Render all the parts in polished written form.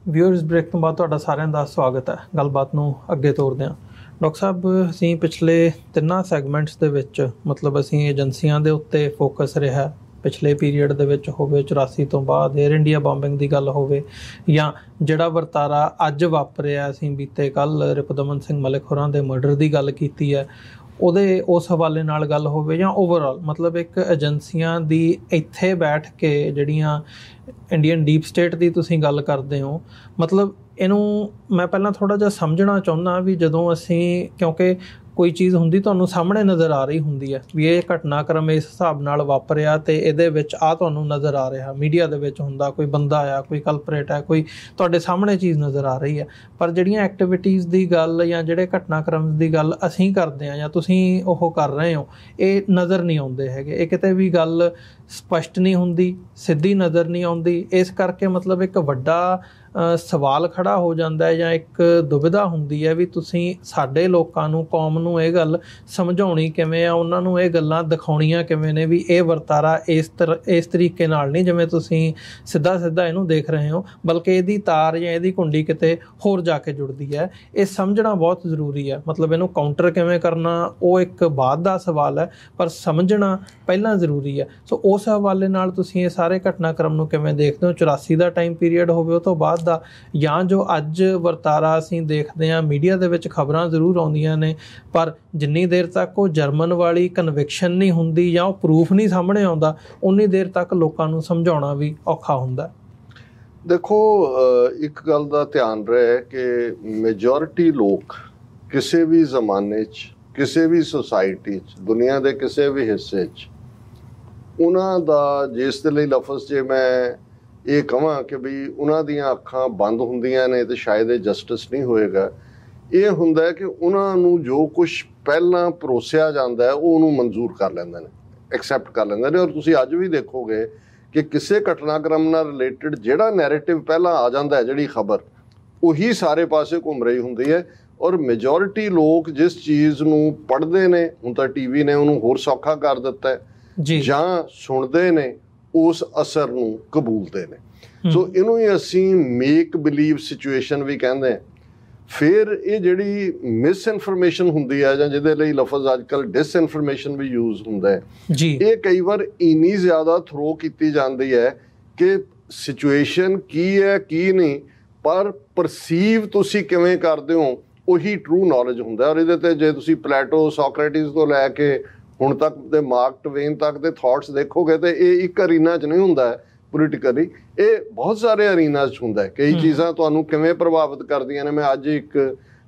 Viewers break तो बाद तुहाडा सारिਆਂ ਦਾ ਸਵਾਗਤ ਹੈ। ਗੱਲਬਾਤ ਨੂੰ ਅੱਗੇ ਤੋਰਦੇ ਹਾਂ। ਡਾਕਟਰ ਸਾਹਿਬ, ਅਸੀਂ ਪਿਛਲੇ 3 ਸੈਗਮੈਂਟਸ ਦੇ ਵਿੱਚ ਮਤਲਬ ਅਸੀਂ ਏਜੰਸੀਆਂ ਦੇ ਉੱਤੇ ਫੋਕਸ ਰਿਹਾ ਪਿਛਲੇ ਪੀਰੀਅਡ ਦੇ ਵਿੱਚ ਹੋਵੇ 84 ਤੋਂ ਬਾਅਦ 에ਅਰ ਇੰਡੀਆ ਬੰਬਿੰਗ ਦੀ ਗੱਲ ਹੋਵੇ ਜਾਂ ਜਿਹੜਾ ਵਰਤਾਰਾ ਅੱਜ ਵਾਪਰਿਆ, ਅਸੀਂ ਬੀਤੇ ਕੱਲ੍ਹ ਰਿਪੁਦਮਨ ਸਿੰਘ ਮਲਿਕ ਹੋਰਾਂ ਦੇ ਮਰਡਰ ਦੀ ਗੱਲ ਕੀਤੀ ਹੈ, ਉਹਦੇ ਉਸ ਹਵਾਲੇ ਨਾਲ ਗੱਲ ਹੋਵੇ ਜਾਂ ਓਵਰਆਲ ਮਤਲਬ ਇੱਕ ਏਜੰਸੀਆਂ ਦੀ ਇੱਥੇ ਬੈਠ ਕੇ ਜਿਹੜੀਆਂ ਇੰਡੀਅਨ ਡੀਪ ਸਟੇਟ ਦੀ ਤੁਸੀਂ ਗੱਲ ਕਰਦੇ ਹੋ, ਮਤਲਬ ਇਹਨੂੰ ਮੈਂ ਪਹਿਲਾਂ ਥੋੜ੍ਹਾ ਜਿਹਾ ਸਮਝਣਾ ਚਾਹੁੰਦਾ ਵੀ ਜਦੋਂ ਅਸੀਂ ਕਿਉਂਕਿ ਕੋਈ ਚੀਜ਼ ਹੁੰਦੀ ਤੁਹਾਨੂੰ ਸਾਹਮਣੇ ਨਜ਼ਰ ਆ ਰਹੀ ਹੁੰਦੀ ਹੈ ਵੀ ਇਹ ਘਟਨਾਕ੍ਰਮ ਇਸ ਹਿਸਾਬ ਨਾਲ ਵਾਪਰਿਆ ਅਤੇ ਇਹਦੇ ਵਿੱਚ ਆਹ ਤੁਹਾਨੂੰ ਨਜ਼ਰ ਆ ਰਿਹਾ, ਮੀਡੀਆ ਦੇ ਵਿੱਚ ਹੁੰਦਾ ਕੋਈ ਬੰਦਾ ਆ, ਕੋਈ ਕਲਪਰੇਟ ਹੈ, ਕੋਈ ਤੁਹਾਡੇ ਸਾਹਮਣੇ ਚੀਜ਼ ਨਜ਼ਰ ਆ ਰਹੀ ਹੈ, ਪਰ ਜਿਹੜੀਆਂ ਐਕਟੀਵਿਟੀਜ਼ ਦੀ ਗੱਲ ਜਾਂ ਜਿਹੜੇ ਘਟਨਾਕ੍ਰਮ ਦੀ ਗੱਲ ਅਸੀਂ ਕਰਦੇ ਹਾਂ ਜਾਂ ਤੁਸੀਂ ਉਹ ਕਰ ਰਹੇ ਹੋ, ਇਹ ਨਜ਼ਰ ਨਹੀਂ ਆਉਂਦੇ ਹੈਗੇ, ਇਹ ਕਿਤੇ ਵੀ ਗੱਲ ਸਪਸ਼ਟ ਨਹੀਂ ਹੁੰਦੀ, ਸਿੱਧੀ ਨਜ਼ਰ ਨਹੀਂ ਆਉਂਦੀ। ਇਸ ਕਰਕੇ ਮਤਲਬ ਇੱਕ ਵੱਡਾ ਸਵਾਲ ਖੜਾ ਹੋ ਜਾਂਦਾ ਹੈ ਜਾਂ ਇੱਕ ਦੁਬਿਧਾ ਹੁੰਦੀ ਹੈ ਵੀ ਤੁਸੀਂ ਸਾਡੇ ਲੋਕਾਂ ਨੂੰ, ਕੌਮ ਨੂੰ ਇਹ ਗੱਲ ਸਮਝਾਉਣੀ ਕਿਵੇਂ ਆ, ਉਹਨਾਂ ਨੂੰ ਇਹ ਗੱਲਾਂ ਦਿਖਾਉਣੀਆਂ ਕਿਵੇਂ ਨੇ ਵੀ ਇਹ ਵਰਤਾਰਾ ਇਸ ਤਰੀਕੇ ਨਾਲ ਨਹੀਂ ਜਿਵੇਂ ਤੁਸੀਂ ਸਿੱਧਾ ਇਹਨੂੰ ਦੇਖ ਰਹੇ ਹੋ, ਬਲਕਿ ਇਹਦੀ ਤਾਰ ਜਾਂ ਇਹਦੀ ਕੁੰਡੀ ਕਿਤੇ ਹੋਰ ਜਾ ਕੇ ਜੁੜਦੀ ਹੈ। ਇਹ ਸਮਝਣਾ ਬਹੁਤ ਜ਼ਰੂਰੀ ਹੈ। ਮਤਲਬ ਇਹਨੂੰ ਕਾਊਂਟਰ ਕਿਵੇਂ ਕਰਨਾ ਉਹ ਇੱਕ ਬਾਅਦ ਦਾ ਸਵਾਲ ਹੈ, ਪਰ ਸਮਝਣਾ ਪਹਿਲਾਂ ਜ਼ਰੂਰੀ ਹੈ। ਸੋ ਉਸ ਹਵਾਲੇ ਨਾਲ ਤੁਸੀਂ ਇਹ ਸਾਰੇ ਘਟਨਾਕ੍ਰਮ ਨੂੰ ਕਿਵੇਂ ਦੇਖਦੇ ਹੋ? 84 ਦਾ ਟਾਈਮ ਪੀਰੀਅਡ ਹੋਵੇ ਉਹ ਤੋਂ ਬਾਅਦ ਦਾ, ਜਾਂ ਜੋ ਅੱਜ ਵਰਤਾਰਾ ਅਸੀਂ ਦੇਖਦੇ ਹਾਂ ਮੀਡੀਆ ਦੇ ਵਿੱਚ ਖਬਰਾਂ ਜ਼ਰੂਰ ਆਉਂਦੀਆਂ ਨੇ, ਪਰ ਜਿੰਨੀ ਦੇਰ ਤੱਕ ਉਹ ਜਰਮਨ ਵਾਲੀ ਕਨਵਿਕਸ਼ਨ ਨਹੀਂ ਹੁੰਦੀ ਜਾਂ ਉਹ ਪ੍ਰੂਫ ਨਹੀਂ ਸਾਹਮਣੇ ਆਉਂਦਾ, ਉਨੀ ਦੇਰ ਤੱਕ ਲੋਕਾਂ ਨੂੰ ਸਮਝਾਉਣਾ ਵੀ ਔਖਾ ਹੁੰਦਾ। ਦੇਖੋ, ਇੱਕ ਗੱਲ ਦਾ ਧਿਆਨ ਰਹੇ ਕਿ ਮੈਜੋਰਿਟੀ ਲੋਕ ਕਿਸੇ ਵੀ ਜ਼ਮਾਨੇ 'ਚ, ਕਿਸੇ ਵੀ ਸੁਸਾਇਟੀ 'ਚ, ਦੁਨੀਆ ਦੇ ਕਿਸੇ ਵੀ ਹਿੱਸੇ 'ਚ, ਉਹਨਾਂ ਦਾ ਜਿਸ ਦੇ ਲਈ ਲਫ਼ਜ਼ ਜੇ ਮੈਂ ਇਹ ਕਹਾਂ ਕਿ ਵੀ ਉਹਨਾਂ ਦੀਆਂ ਅੱਖਾਂ ਬੰਦ ਹੁੰਦੀਆਂ ਨੇ ਤੇ ਸ਼ਾਇਦ ਇਹ ਜਸਟਿਸ ਨਹੀਂ ਹੋਏਗਾ, ਇਹ ਹੁੰਦਾ ਹੈ ਕਿ ਉਹਨਾਂ ਨੂੰ ਜੋ ਕੁਛ ਪਹਿਲਾਂ ਪਰੋਸਿਆ ਜਾਂਦਾ ਹੈ ਉਹ ਉਹਨੂੰ ਮਨਜ਼ੂਰ ਕਰ ਲੈਂਦੇ ਨੇ, ਐਕਸੈਪਟ ਕਰ ਲੈਂਦੇ ਨੇ। ਔਰ ਤੁਸੀਂ ਅੱਜ ਵੀ ਦੇਖੋਗੇ ਕਿ ਕਿਸੇ ਘਟਨਾਕ੍ਰਮ ਨਾਲ ਰਿਲੇਟਡ ਜਿਹੜਾ ਨੈਰੇਟਿਵ ਪਹਿਲਾਂ ਆ ਜਾਂਦਾ ਹੈ, ਜਿਹੜੀ ਖਬਰ, ਉਹੀ ਸਾਰੇ ਪਾਸੇ ਘੁੰਮ ਰਹੀ ਹੁੰਦੀ ਹੈ। ਔਰ ਮੈਜੋਰਿਟੀ ਲੋਕ ਜਿਸ ਚੀਜ਼ ਨੂੰ ਪੜ੍ਹਦੇ ਨੇ, ਹੁਣ ਤਾਂ TV ਨੇ ਉਹਨੂੰ ਹੋਰ ਸੌਖਾ ਕਰ ਦਿੱਤਾ ਹੈ, ਜਾਂ ਸੁਣਦੇ ਨੇ, ਉਸ ਅਸਰ ਨੂੰ ਕਬੂਲਦੇ ਨੇ। ਸੋ ਇਹਨੂੰ ਹੀ ਅਸੀਂ ਮੇਕ ਬਿਲੀਵ ਸਿਚੁਏਸ਼ਨ ਵੀ ਕਹਿੰਦੇ ਹਾਂ। ਫਿਰ ਇਹ ਜਿਹੜੀ ਮਿਸ ਇਨਫੋਰਮੇਸ਼ਨ ਹੁੰਦੀ ਹੈ ਜਾਂ ਜਿਹਦੇ ਲਈ ਲਫ਼ਜ਼ ਅੱਜ ਕੱਲ੍ਹ ਡਿਸਇਨਫੋਰਮੇਸ਼ਨ ਵੀ ਯੂਜ਼ ਹੁੰਦਾ ਹੈ, ਇਹ ਕਈ ਵਾਰ ਇੰਨੀ ਜ਼ਿਆਦਾ ਥਰੋ ਕੀਤੀ ਜਾਂਦੀ ਹੈ ਕਿ ਸਿਚੁਏਸ਼ਨ ਕੀ ਹੈ ਕੀ ਨਹੀਂ, ਪਰ ਪਰਸੀਵ ਤੁਸੀਂ ਕਿਵੇਂ ਕਰਦੇ ਹੋ ਉਹੀ ਟਰੂ ਨੌਲੇਜ ਹੁੰਦਾ। ਔਰ ਇਹਦੇ 'ਤੇ ਜੇ ਤੁਸੀਂ ਪਲੈਟੋ, ਸੋਕਰੇਟਿਸ ਤੋਂ ਲੈ ਕੇ ਹੁਣ ਤੱਕ ਦੇ ਮਾਰਕ ਟਵੇਨ ਤੱਕ ਦੇ ਥਾਟਸ ਦੇਖੋਗੇ ਤੇ ਇਹ ਇੱਕ ਅਰੀਨਾ 'ਚ ਨਹੀਂ ਹੁੰਦਾ ਹੈ ਪੋਲੀਟੀਕਲੀ, ਇਹ ਬਹੁਤ ਸਾਰੇ ਅਰੀਨਾ 'ਚ ਹੁੰਦਾ ਹੈ। ਕਈ ਚੀਜ਼ਾਂ ਤੁਹਾਨੂੰ ਕਿਵੇਂ ਪ੍ਰਭਾਵਿਤ ਕਰਦੀਆਂ ਨੇ। ਮੈਂ ਅੱਜ ਇੱਕ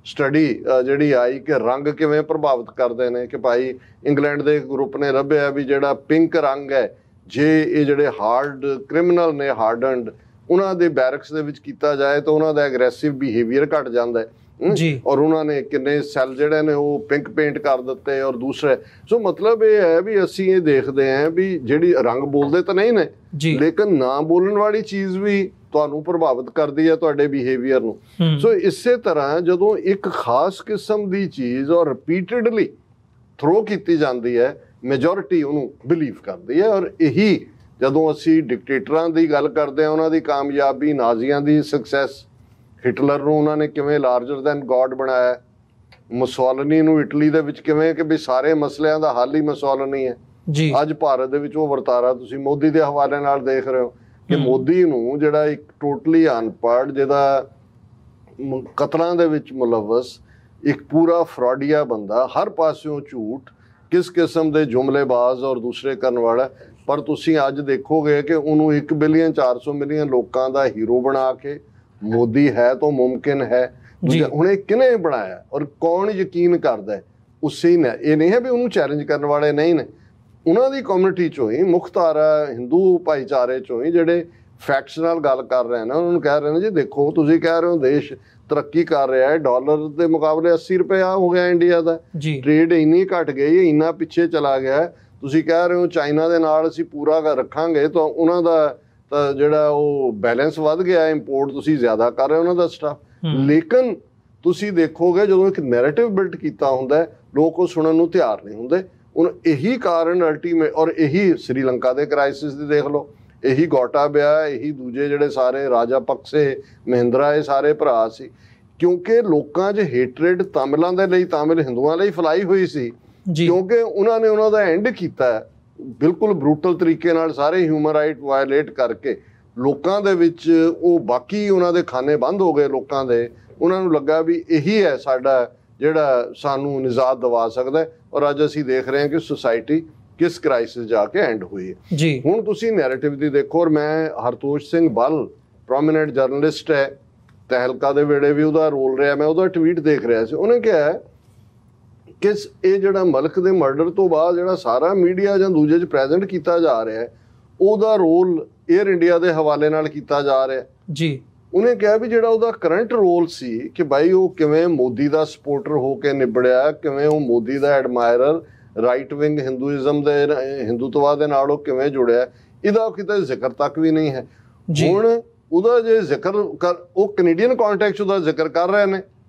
ਸਟੱਡੀ ਜਿਹੜੀ ਆਈ ਕਿ ਰੰਗ ਕਿਵੇਂ ਪ੍ਰਭਾਵਿਤ ਕਰਦੇ ਨੇ, ਕਿ ਭਾਈ ਇੰਗਲੈਂਡ ਦੇ ਗਰੁੱਪ ਨੇ ਲੱਭਿਆ ਵੀ ਜਿਹੜਾ ਪਿੰਕ ਰੰਗ ਹੈ, ਜੇ ਇਹ ਜਿਹੜੇ ਹਾਰਡ ਕ੍ਰਿਮੀਨਲ ਨੇ, ਹਾਰਡਨਡ, ਉਹਨਾਂ ਦੇ ਬੈਰਕਸ ਦੇ ਵਿੱਚ ਕੀਤਾ ਜਾਏ ਤਾਂ ਉਹਨਾਂ ਦਾ ਐਗਰੈਸਿਵ ਬਿਹੇਵੀਅਰ ਘੱਟ ਜਾਂਦਾ ਹੈ ਜੀ। ਔਰ ਉਹਨਾਂ ਨੇ ਕਿੰਨੇ ਸੈੱਲ ਜਿਹੜੇ ਨੇ ਉਹ ਪਿੰਕ ਪੇਂਟ ਕਰ ਦਿੱਤੇ ਔਰ ਦੂਸਰੇ। ਸੋ ਮਤਲਬ ਇਹ ਹੈ ਵੀ ਅਸੀਂ ਇਹ ਦੇਖਦੇ ਹਾਂ ਵੀ ਜਿਹੜੀ ਰੰਗ ਬੋਲਦੇ ਤਾਂ ਨਹੀਂ ਨੇ, ਲੇਕਿਨ ਨਾ ਬੋਲਣ ਵਾਲੀ ਚੀਜ਼ ਵੀ ਤੁਹਾਨੂੰ ਪ੍ਰਭਾਵਿਤ ਕਰਦੀ ਹੈ ਤੁਹਾਡੇ ਬਿਹੇਵੀਅਰ ਨੂੰ। ਸੋ ਇਸੇ ਤਰ੍ਹਾਂ ਜਦੋਂ ਇੱਕ ਖਾਸ ਕਿਸਮ ਦੀ ਚੀਜ਼ ਔਰ ਰਿਪੀਟਡਲੀ ਥਰੋ ਕੀਤੀ ਜਾਂਦੀ ਹੈ, ਮੈਜੋਰਿਟੀ ਉਹਨੂੰ ਬਿਲੀਵ ਕਰਦੀ ਹੈ। ਔਰ ਇਹੀ ਜਦੋਂ ਅਸੀਂ ਡਿਕਟੇਟਰਾਂ ਦੀ ਗੱਲ ਕਰਦੇ ਹਾਂ, ਉਹਨਾਂ ਦੀ ਕਾਮਯਾਬੀ, ਨਾਜ਼ੀਆਂ ਦੀ ਸਕਸੈਸ, ਹਿਟਲਰ ਨੂੰ ਉਹਨਾਂ ਨੇ ਕਿਵੇਂ ਲਾਰਜਰ ਦੈਨ ਗੋਡ ਬਣਾਇਆ, ਮੁਸੋਲਿਨੀ ਨੂੰ ਇਟਲੀ ਦੇ ਵਿੱਚ ਕਿਵੇਂ ਕਿ ਵੀ ਸਾਰੇ ਮਸਲਿਆਂ ਦਾ ਹੱਲ ਹੀ ਮੁਸੋਲਿਨੀ ਹੈ। ਅੱਜ ਭਾਰਤ ਦੇ ਵਿੱਚ ਉਹ ਵਰਤਾਰਾ ਤੁਸੀਂ ਮੋਦੀ ਦੇ ਹਵਾਲੇ ਨਾਲ ਦੇਖ ਰਹੇ ਹੋ ਕਿ ਮੋਦੀ ਨੂੰ ਜਿਹੜਾ ਇੱਕ ਟੋਟਲੀ ਅਨਪੜ੍ਹ, ਜਿਹਦਾ ਕਤਲਾਂ ਦੇ ਵਿੱਚ ਮੁਲਵਸ, ਇੱਕ ਪੂਰਾ ਫਰਾਡੀਆ ਬੰਦਾ, ਹਰ ਪਾਸਿਓਂ ਝੂਠ, ਕਿਸ ਕਿਸਮ ਦੇ ਜੁਮਲੇਬਾਜ਼ ਔਰ ਦੂਸਰੇ ਕਰਨ ਵਾਲਾ, ਪਰ ਤੁਸੀਂ ਅੱਜ ਦੇਖੋਗੇ ਕਿ ਉਹਨੂੰ 1 ਬਿਲੀਅਨ 400 ਮਿਲੀਅਨ ਲੋਕਾਂ ਦਾ ਹੀਰੋ ਬਣਾ ਕੇ ਮੋਦੀ ਹੈ ਤਾਂ ਮੁਮਕਿਨ ਹੈ। ਹੁਣ ਇਹ ਕਿਹਨੇ ਬਣਾਇਆ ਔਰ ਕੌਣ ਯਕੀਨ ਕਰਦਾ? ਉਸੇ ਨੇ। ਇਹ ਨਹੀਂ ਹੈ ਵੀ ਉਹਨੂੰ ਚੈਲੰਜ ਕਰਨ ਵਾਲੇ ਨਹੀਂ ਨੇ, ਉਹਨਾਂ ਦੀ ਕਮਿਊਨਿਟੀ 'ਚੋਂ ਹੀ, ਮੁਖਤਾਰਾ ਹਿੰਦੂ ਭਾਈਚਾਰੇ 'ਚੋਂ ਹੀ ਜਿਹੜੇ ਫੈਕਟਸ ਨਾਲ ਗੱਲ ਕਰ ਰਹੇ ਨੇ, ਉਹਨਾਂ ਨੂੰ ਕਹਿ ਰਹੇ ਨੇ ਜੀ ਦੇਖੋ, ਤੁਸੀਂ ਕਹਿ ਰਹੇ ਹੋ ਦੇਸ਼ ਤਰੱਕੀ ਕਰ ਰਿਹਾ ਹੈ, ਡਾਲਰ ਦੇ ਮੁਕਾਬਲੇ 80 ਰੁਪਇਆ ਹੋ ਗਿਆ ਇੰਡੀਆ ਦਾ, ਟ੍ਰੇਡ ਇੰਨੀ ਘਟ ਗਈ, ਇੰਨਾ ਪਿੱਛੇ ਚਲਾ ਗਿਆ। ਤੁਸੀਂ ਕਹਿ ਰਹੇ ਹੋ ਚਾਈਨਾ ਦੇ ਨਾਲ ਅਸੀਂ ਪੂਰਾ ਰੱਖਾਂਗੇ ਤਾਂ ਉਹਨਾਂ ਦਾ ਤਾਂ ਜਿਹੜਾ ਉਹ ਬੈਲੈਂਸ ਵੱਧ ਗਿਆ, ਇੰਪੋਰਟ ਤੁਸੀਂ ਜ਼ਿਆਦਾ ਕਰ ਰਹੇ ਹੋ ਉਹਨਾਂ ਦਾ ਸਟਾਫ। ਲੇਕਿਨ ਤੁਸੀਂ ਦੇਖੋਗੇ ਜਦੋਂ ਇੱਕ ਨੈਰੇਟਿਵ ਬਿਲਡ ਕੀਤਾ ਹੁੰਦਾ, ਲੋਕ ਉਹ ਸੁਣਨ ਨੂੰ ਤਿਆਰ ਨਹੀਂ ਹੁੰਦੇ। ਹੁਣ ਇਹੀ ਕਾਰਨ ਅਲਟੀਮੇਟ, ਔਰ ਇਹੀ ਸ੍ਰੀਲੰਕਾ ਦੇ ਕ੍ਰਾਈਸਿਸ ਦੀ ਦੇਖ ਲਓ, ਇਹੀ ਗੋਟਾਬਿਆ, ਇਹੀ ਦੂਜੇ ਜਿਹੜੇ ਸਾਰੇ ਰਾਜਾ ਪਕਸੇ, ਮਹਿੰਦਰਾ, ਇਹ ਸਾਰੇ ਭਰਾ ਸੀ। ਕਿਉਂਕਿ ਲੋਕਾਂ 'ਚ ਹੇਟਰੇਡ ਤਾਮਿਲਾਂ ਦੇ ਲਈ, ਤਾਮਿਲ ਹਿੰਦੂਆਂ ਲਈ ਫੈਲਾਈ ਹੋਈ ਸੀ, ਕਿਉਂਕਿ ਉਹਨਾਂ ਨੇ ਉਹਨਾਂ ਦਾ ਐਂਡ ਕੀਤਾ ਬਿਲਕੁਲ ਬਰੂਟਲ ਤਰੀਕੇ ਨਾਲ, ਸਾਰੇ ਹਿਊਮਨ ਰਾਈਟ ਵਾਇਲੇਟ ਕਰਕੇ ਲੋਕਾਂ ਦੇ ਵਿੱਚ। ਉਹ ਬਾਕੀ ਉਹਨਾਂ ਦੇ ਖਾਨੇ ਬੰਦ ਹੋ ਗਏ ਲੋਕਾਂ ਦੇ। ਉਹਨਾਂ ਨੂੰ ਲੱਗਾ ਵੀ ਇਹੀ ਹੈ ਸਾਡਾ ਜਿਹੜਾ ਸਾਨੂੰ ਨਿਜ਼ਾਤ ਦਿਵਾ ਸਕਦਾ। ਔਰ ਅੱਜ ਅਸੀਂ ਦੇਖ ਰਹੇ ਹਾਂ ਕਿ ਸੁਸਾਇਟੀ ਕਿਸ ਕ੍ਰਾਈਸਿਸ ਜਾ ਕੇ ਐਂਡ ਹੋਈ ਹੈ ਜੀ। ਹੁਣ ਤੁਸੀਂ ਨੈਰੇਟਿਵ ਦੀ ਦੇਖੋ, ਔਰ ਮੈਂ ਹਰਤੋਸ਼ ਸਿੰਘ ਬੱਲ ਪ੍ਰੋਮੀਨੈਂਟ ਜਰਨਲਿਸਟ ਹੈ, ਤਹਿਲਕਾ ਦੇ ਵੇਲੇ ਵੀ ਉਹਦਾ ਰੋਲ ਰਿਹਾ, ਮੈਂ ਉਹਦਾ ਟਵੀਟ ਦੇਖ ਰਿਹਾ ਸੀ। ਉਹਨੇ ਕਿਹਾ ਕਿ ਇਹ ਜਿਹੜਾ ਮਲਕ ਦੇ ਮਰਡਰ ਤੋਂ ਬਾਅਦ ਜਿਹੜਾ ਸਾਰਾ ਮੀਡੀਆ ਜਾਂ ਦੂਜੇ 'ਚ ਪ੍ਰੈਜ਼ੈਂਟ ਕੀਤਾ ਜਾ ਰਿਹਾ, ਉਹਦਾ ਰੋਲ ਏਅਰ ਇੰਡੀਆ ਦੇ ਹਵਾਲੇ ਨਾਲ ਕੀਤਾ ਜਾ ਰਿਹਾ ਜੀ। ਉਹਨੇ ਕਿਹਾ ਵੀ ਜਿਹੜਾ ਉਹਦਾ ਕਰੰਟ ਰੋਲ ਸੀ ਕਿ ਬਾਈ ਉਹ ਕਿਵੇਂ ਮੋਦੀ ਦਾ ਸਪੋਰਟਰ ਹੋ ਕੇ ਨਿਬੜਿਆ, ਕਿਵੇਂ ਉਹ ਮੋਦੀ ਦਾ ਐਡਮਾਇਰਰ, ਰਾਈਟ ਵਿੰਗ ਹਿੰਦੂਇਜ਼ਮ ਦੇ ਹਿੰਦੂਤਵਾ ਦੇ ਨਾਲ ਉਹ ਕਿਵੇਂ ਜੁੜਿਆ, ਇਹਦਾ ਕਿਤੇ ਜ਼ਿਕਰ ਤੱਕ ਵੀ ਨਹੀਂ ਹੈ। ਹੁਣ ਉਹਦਾ ਜੇ ਜ਼ਿਕਰ ਉਹ ਕੈਨੇਡੀਅਨ ਕੰਟੈਕਸਟ ਉਹਦਾ ਜ਼ਿਕਰ ਕਰ ਰਹੇ ਨੇ,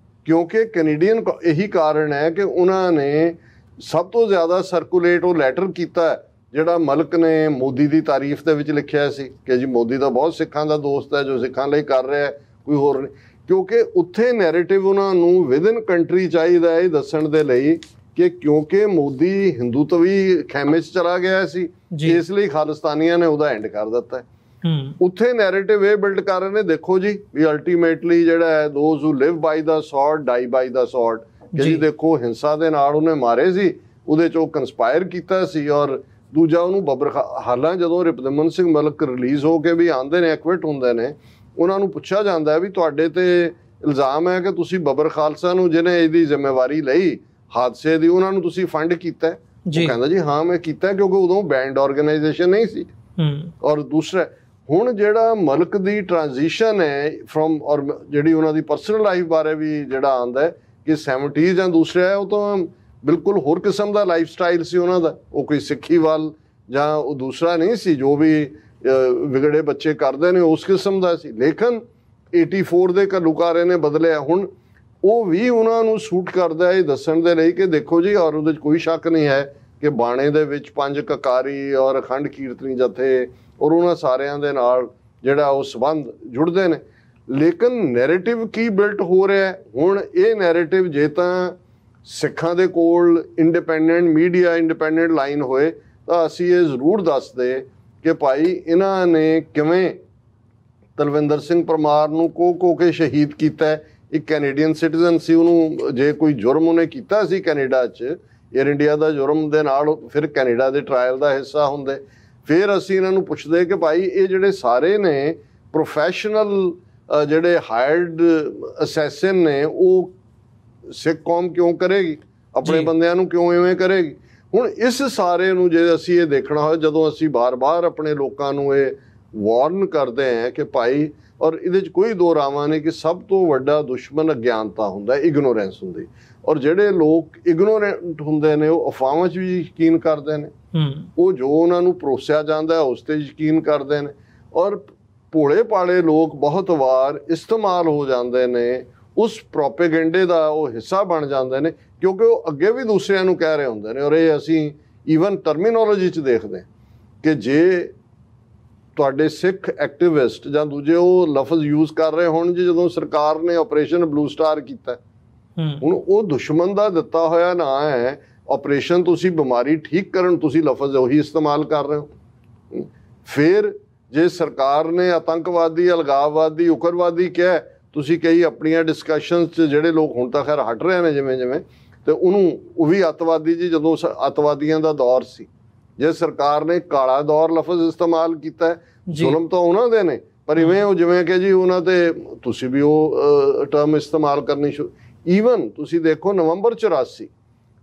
ਕਿਉਂਕਿ ਕੈਨੇਡੀਅਨ ਇਹੀ ਕਾਰਨ ਹੈ ਕਿ ਉਹਨਾਂ ਨੇ ਸਭ ਤੋਂ ਜ਼ਿਆਦਾ ਸਰਕੂਲੇਟ ਉਹ ਲੈਟਰ ਕੀਤਾ ਜਿਹੜਾ ਮਲਕ ਨੇ ਮੋਦੀ ਦੀ ਤਾਰੀਫ ਦੇ ਵਿੱਚ ਲਿਖਿਆ ਸੀ ਕਿ ਜੀ ਮੋਦੀ ਦਾ ਬਹੁਤ ਸਿੱਖਾਂ ਦਾ ਦੋਸਤ ਹੈ, ਜੋ ਸਿੱਖਾਂ ਲਈ ਕਰ ਰਿਹਾ, ਕੋਈ ਹੋਰ ਨਹੀਂ। ਕਿਉਂਕਿ ਉੱਥੇ ਨੈਰੇਟਿਵ ਉਹਨਾਂ ਨੂੰ ਵਿਦਨ ਕੰਟਰੀ ਚਾਹੀਦਾ ਇਹ ਦੱਸਣ ਦੇ ਲਈ ਕਿ ਕਿਉਂਕਿ ਮੋਦੀ ਹਿੰਦੂਤਵੀ ਖੈਮੇ 'ਚ ਚਲਾ ਗਿਆ ਸੀ, ਇਸ ਲਈ ਖਾਲਿਸਤਾਨੀਆਂ ਨੇ ਉਹਦਾ ਐਂਡ ਕਰ ਦਿੱਤਾ। ਉੱਥੇ ਨੈਰੇਟਿਵ ਇਹ ਬਿਲਡ ਕਰ ਰਹੇ ਨੇ, ਦੇਖੋ ਜੀ ਵੀ ਅਲਟੀਮੇਟਲੀ ਜਿਹੜਾ ਹੈ ਦੋਜ਼ ਹੂ ਲਿਵ ਬਾਈ ਦਾ ਸੌਰਡ ਡਾਈ ਬਾਈ ਦਾ ਸੌਰਡ, ਕਿ ਜੀ ਦੇਖੋ ਹਿੰਸਾ ਦੇ ਨਾਲ ਉਹਨੇ ਮਾਰੇ ਸੀ, ਉਹਦੇ 'ਚ ਉਹ ਕੰਸਪਾਇਰ ਕੀਤਾ ਸੀ। ਔਰ ਦੂਜਾ ਉਹਨੂੰ ਬੱਬਰ ਹਾਲਾਂ ਜਦੋਂ ਰਿਪੁਦਮਨ ਸਿੰਘ ਮਲਕ ਰਿਲੀਜ਼ ਹੋ ਕੇ ਵੀ ਆਉਂਦੇ ਨੇ, ਐਕਵਿਟ ਹੁੰਦੇ ਨੇ, ਉਹਨਾਂ ਨੂੰ ਪੁੱਛਿਆ ਜਾਂਦਾ ਹੈ ਵੀ ਤੁਹਾਡੇ ਤੇ ਇਲਜ਼ਾਮ ਹੈ ਕਿ ਤੁਸੀਂ ਬੱਬਰ ਖਾਲਸਾ ਨੂੰ ਜਿਹਨੇ ਇਹਦੀ ਜ਼ਿੰਮੇਵਾਰੀ ਲਈ ਹਾਦਸੇ ਦੀ, ਉਹਨਾਂ ਨੂੰ ਤੁਸੀਂ ਫੰਡ ਕੀਤਾ। ਉਹ ਕਹਿੰਦਾ ਜੀ ਹਾਂ ਮੈਂ ਕੀਤਾ, ਕਿਉਂਕਿ ਉਦੋਂ ਬੈਂਡ ਆਰਗੇਨਾਈਜੇਸ਼ਨ ਨਹੀਂ ਸੀ। ਔਰ ਦੂਸਰਾ ਹੁਣ ਜਿਹੜਾ ਮਲਕ ਦੀ ਟ੍ਰਾਂਜੀਸ਼ਨ ਹੈ ਫਰੋਮ, ਔਰ ਜਿਹੜੀ ਉਹਨਾਂ ਦੀ ਪਰਸਨਲ ਲਾਈਫ ਬਾਰੇ ਵੀ ਜਿਹੜਾ ਆਉਂਦਾ ਕਿ 70s ਜਾਂ ਦੂਸਰਾ ਹੈ, ਉਹ ਤਾਂ ਬਿਲਕੁਲ ਹੋਰ ਕਿਸਮ ਦਾ ਲਾਈਫ ਸਟਾਈਲ ਸੀ ਉਹਨਾਂ ਦਾ। ਉਹ ਕੋਈ ਸਿੱਖੀ ਵੱਲ ਜਾਂ ਉਹ ਦੂਸਰਾ ਨਹੀਂ ਸੀ ਜੋ ਵੀ ਵਿਗੜੇ ਬੱਚੇ ਕਰਦੇ ਨੇ, ਉਸ ਕਿਸਮ ਦਾ ਸੀ। ਲੇਕਿਨ 84 ਦੇ ਘੱਲੂਘਾਰੇ ਨੇ ਬਦਲਿਆ। ਹੁਣ ਉਹ ਵੀ ਉਹਨਾਂ ਨੂੰ ਸੂਟ ਕਰਦਾ ਇਹ ਦੱਸਣ ਦੇ ਲਈ ਕਿ ਦੇਖੋ ਜੀ, ਔਰ ਉਹਦੇ 'ਚ ਕੋਈ ਸ਼ੱਕ ਨਹੀਂ ਹੈ ਕਿ ਬਾਣੇ ਦੇ ਵਿੱਚ 5 ਕਕਾਰੀ ਔਰ ਅਖੰਡ ਕੀਰਤਨੀ ਜਥੇ ਔਰ ਉਹਨਾਂ ਸਾਰਿਆਂ ਦੇ ਨਾਲ ਜਿਹੜਾ ਉਹ ਸੰਬੰਧ ਜੁੜਦੇ ਨੇ। ਲੇਕਿਨ ਨੈਰੇਟਿਵ ਕੀ ਬਿਲਟ ਹੋ ਰਿਹਾ ਹੁਣ, ਇਹ ਨੈਰੇਟਿਵ ਜੇ ਤਾਂ ਸਿੱਖਾਂ ਦੇ ਕੋਲ ਇੰਡੀਪੈਂਡੈਂਟ ਮੀਡੀਆ, ਇੰਡੀਪੈਂਡੈਂਟ ਲਾਈਨ ਹੋਏ ਤਾਂ ਅਸੀਂ ਇਹ ਜ਼ਰੂਰ ਦੱਸਦੇ ਕਿ ਭਾਈ ਇਹਨਾਂ ਨੇ ਕਿਵੇਂ ਤਲਵਿੰਦਰ ਸਿੰਘ ਪਰਮਾਰ ਨੂੰ ਕੋ ਕੇ ਸ਼ਹੀਦ ਕੀਤਾ। ਇੱਕ ਕੈਨੇਡੀਅਨ ਸਿਟੀਜ਼ਨ ਸੀ, ਉਹਨੂੰ ਜੇ ਕੋਈ ਜੁਰਮ ਉਹਨੇ ਕੀਤਾ ਸੀ ਕੈਨੇਡਾ 'ਚ, ਏਅਰ ਇੰਡੀਆ ਦਾ ਜੁਰਮ ਦੇ ਨਾਲ ਫਿਰ ਕੈਨੇਡਾ ਦੇ ਟਰਾਇਲ ਦਾ ਹਿੱਸਾ ਹੁੰਦੇ। ਫਿਰ ਅਸੀਂ ਇਹਨਾਂ ਨੂੰ ਪੁੱਛਦੇ ਕਿ ਭਾਈ ਇਹ ਜਿਹੜੇ ਸਾਰੇ ਨੇ ਪ੍ਰੋਫੈਸ਼ਨਲ ਜਿਹੜੇ ਹਾਇਰਡ ਅਸੈਸਿਨ ਨੇ, ਉਹ ਸਿੱਖ ਕੌਮ ਕਿਉਂ ਕਰੇਗੀ, ਆਪਣੇ ਬੰਦਿਆਂ ਨੂੰ ਕਿਉਂ ਇਵੇਂ ਕਰੇਗੀ। ਹੁਣ ਇਸ ਸਾਰੇ ਨੂੰ ਜੇ ਅਸੀਂ ਇਹ ਦੇਖਣਾ ਹੋਵੇ, ਜਦੋਂ ਅਸੀਂ ਬਾਰ-ਬਾਰ ਆਪਣੇ ਲੋਕਾਂ ਨੂੰ ਇਹ ਵਾਰਨ ਕਰਦੇ ਹਾਂ ਕਿ ਭਾਈ, ਔਰ ਇਹਦੇ 'ਚ ਕੋਈ ਦੋ ਰਾਵਾਂ ਨਹੀਂ ਕਿ ਸਭ ਤੋਂ ਵੱਡਾ ਦੁਸ਼ਮਣ ਅਗਿਆਨਤਾ ਹੁੰਦਾ, ਇਗਨੋਰੈਂਸ ਹੁੰਦੀ। ਔਰ ਜਿਹੜੇ ਲੋਕ ਇਗਨੋਰੈਂਟ ਹੁੰਦੇ ਨੇ ਉਹ ਅਫਵਾਹਾਂ 'ਚ ਵੀ ਯਕੀਨ ਕਰਦੇ ਨੇ, ਉਹ ਜੋ ਉਹਨਾਂ ਨੂੰ ਪਰੋਸਿਆ ਜਾਂਦਾ ਉਸ 'ਤੇ ਯਕੀਨ ਕਰਦੇ ਨੇ। ਔਰ ਭੋਲੇ ਭਾਲੇ ਲੋਕ ਬਹੁਤ ਵਾਰ ਇਸਤੇਮਾਲ ਹੋ ਜਾਂਦੇ ਨੇ, ਉਸ ਪ੍ਰੋਪੇਗੈਂਡੇ ਦਾ ਉਹ ਹਿੱਸਾ ਬਣ ਜਾਂਦੇ ਨੇ, ਕਿਉਂਕਿ ਉਹ ਅੱਗੇ ਵੀ ਦੂਸਰਿਆਂ ਨੂੰ ਕਹਿ ਰਹੇ ਹੁੰਦੇ ਨੇ। ਔਰ ਇਹ ਅਸੀਂ ਈਵਨ ਟਰਮੀਨੋਲੋਜੀ 'ਚ ਦੇਖਦੇ ਕਿ ਜੇ ਤੁਹਾਡੇ ਸਿੱਖ ਐਕਟਿਵਿਸਟ ਜਾਂ ਦੂਜੇ ਉਹ ਲਫ਼ਜ਼ ਯੂਜ਼ ਕਰ ਰਹੇ ਹੋਣ ਜੀ, ਜਦੋਂ ਸਰਕਾਰ ਨੇ ਆਪਰੇਸ਼ਨ ਬਲੂ ਸਟਾਰ ਕੀਤਾ, ਹੁਣ ਉਹ ਦੁਸ਼ਮਣ ਦਾ ਦਿੱਤਾ ਹੋਇਆ ਨਾਂ ਹੈ ਆਪਰੇਸ਼ਨ, ਤੁਸੀਂ ਬਿਮਾਰੀ ਠੀਕ ਕਰਨ ਤੁਸੀਂ ਲਫ਼ਜ਼ ਉਹੀ ਇਸਤੇਮਾਲ ਕਰ ਰਹੇ ਹੋ। ਫਿਰ ਜੇ ਸਰਕਾਰ ਨੇ ਆਤੰਕਵਾਦੀ, ਅਲਗਾਵਵਾਦੀ, ਉਗਰਵਾਦੀ ਕਿਹਾ, ਤੁਸੀਂ ਕਈ ਆਪਣੀਆਂ ਡਿਸਕਸ਼ਨਸ 'ਚ ਜਿਹੜੇ ਲੋਕ ਹੁਣ ਤਾਂ ਖੈਰ ਹਟ ਰਹੇ ਨੇ ਜਿਵੇਂ ਜਿਵੇਂ, ਤੇ ਉਹਨੂੰ ਉਹ ਵੀ ਅੱਤਵਾਦੀ ਜੀ, ਜਦੋਂ ਅੱਤਵਾਦੀਆਂ ਦਾ ਦੌਰ ਸੀ, ਜੇ ਸਰਕਾਰ ਨੇ ਕਾਲਾ ਦੌਰ ਲਫ਼ਜ਼ ਇਸਤੇਮਾਲ ਕੀਤਾ, ਜ਼ੁਲਮ ਤਾਂ ਉਹਨਾਂ ਦੇ ਨੇ, ਪਰ ਇਵੇਂ ਉਹ ਜਿਵੇਂ ਕਿ ਜੀ ਉਹਨਾਂ ਤੇ ਤੁਸੀਂ ਵੀ ਉਹ ਟਰਮ ਇਸਤੇਮਾਲ ਕਰਨੀ ਸ਼ੁਰੂ। ਈਵਨ ਤੁਸੀਂ ਦੇਖੋ ਨਵੰਬਰ 84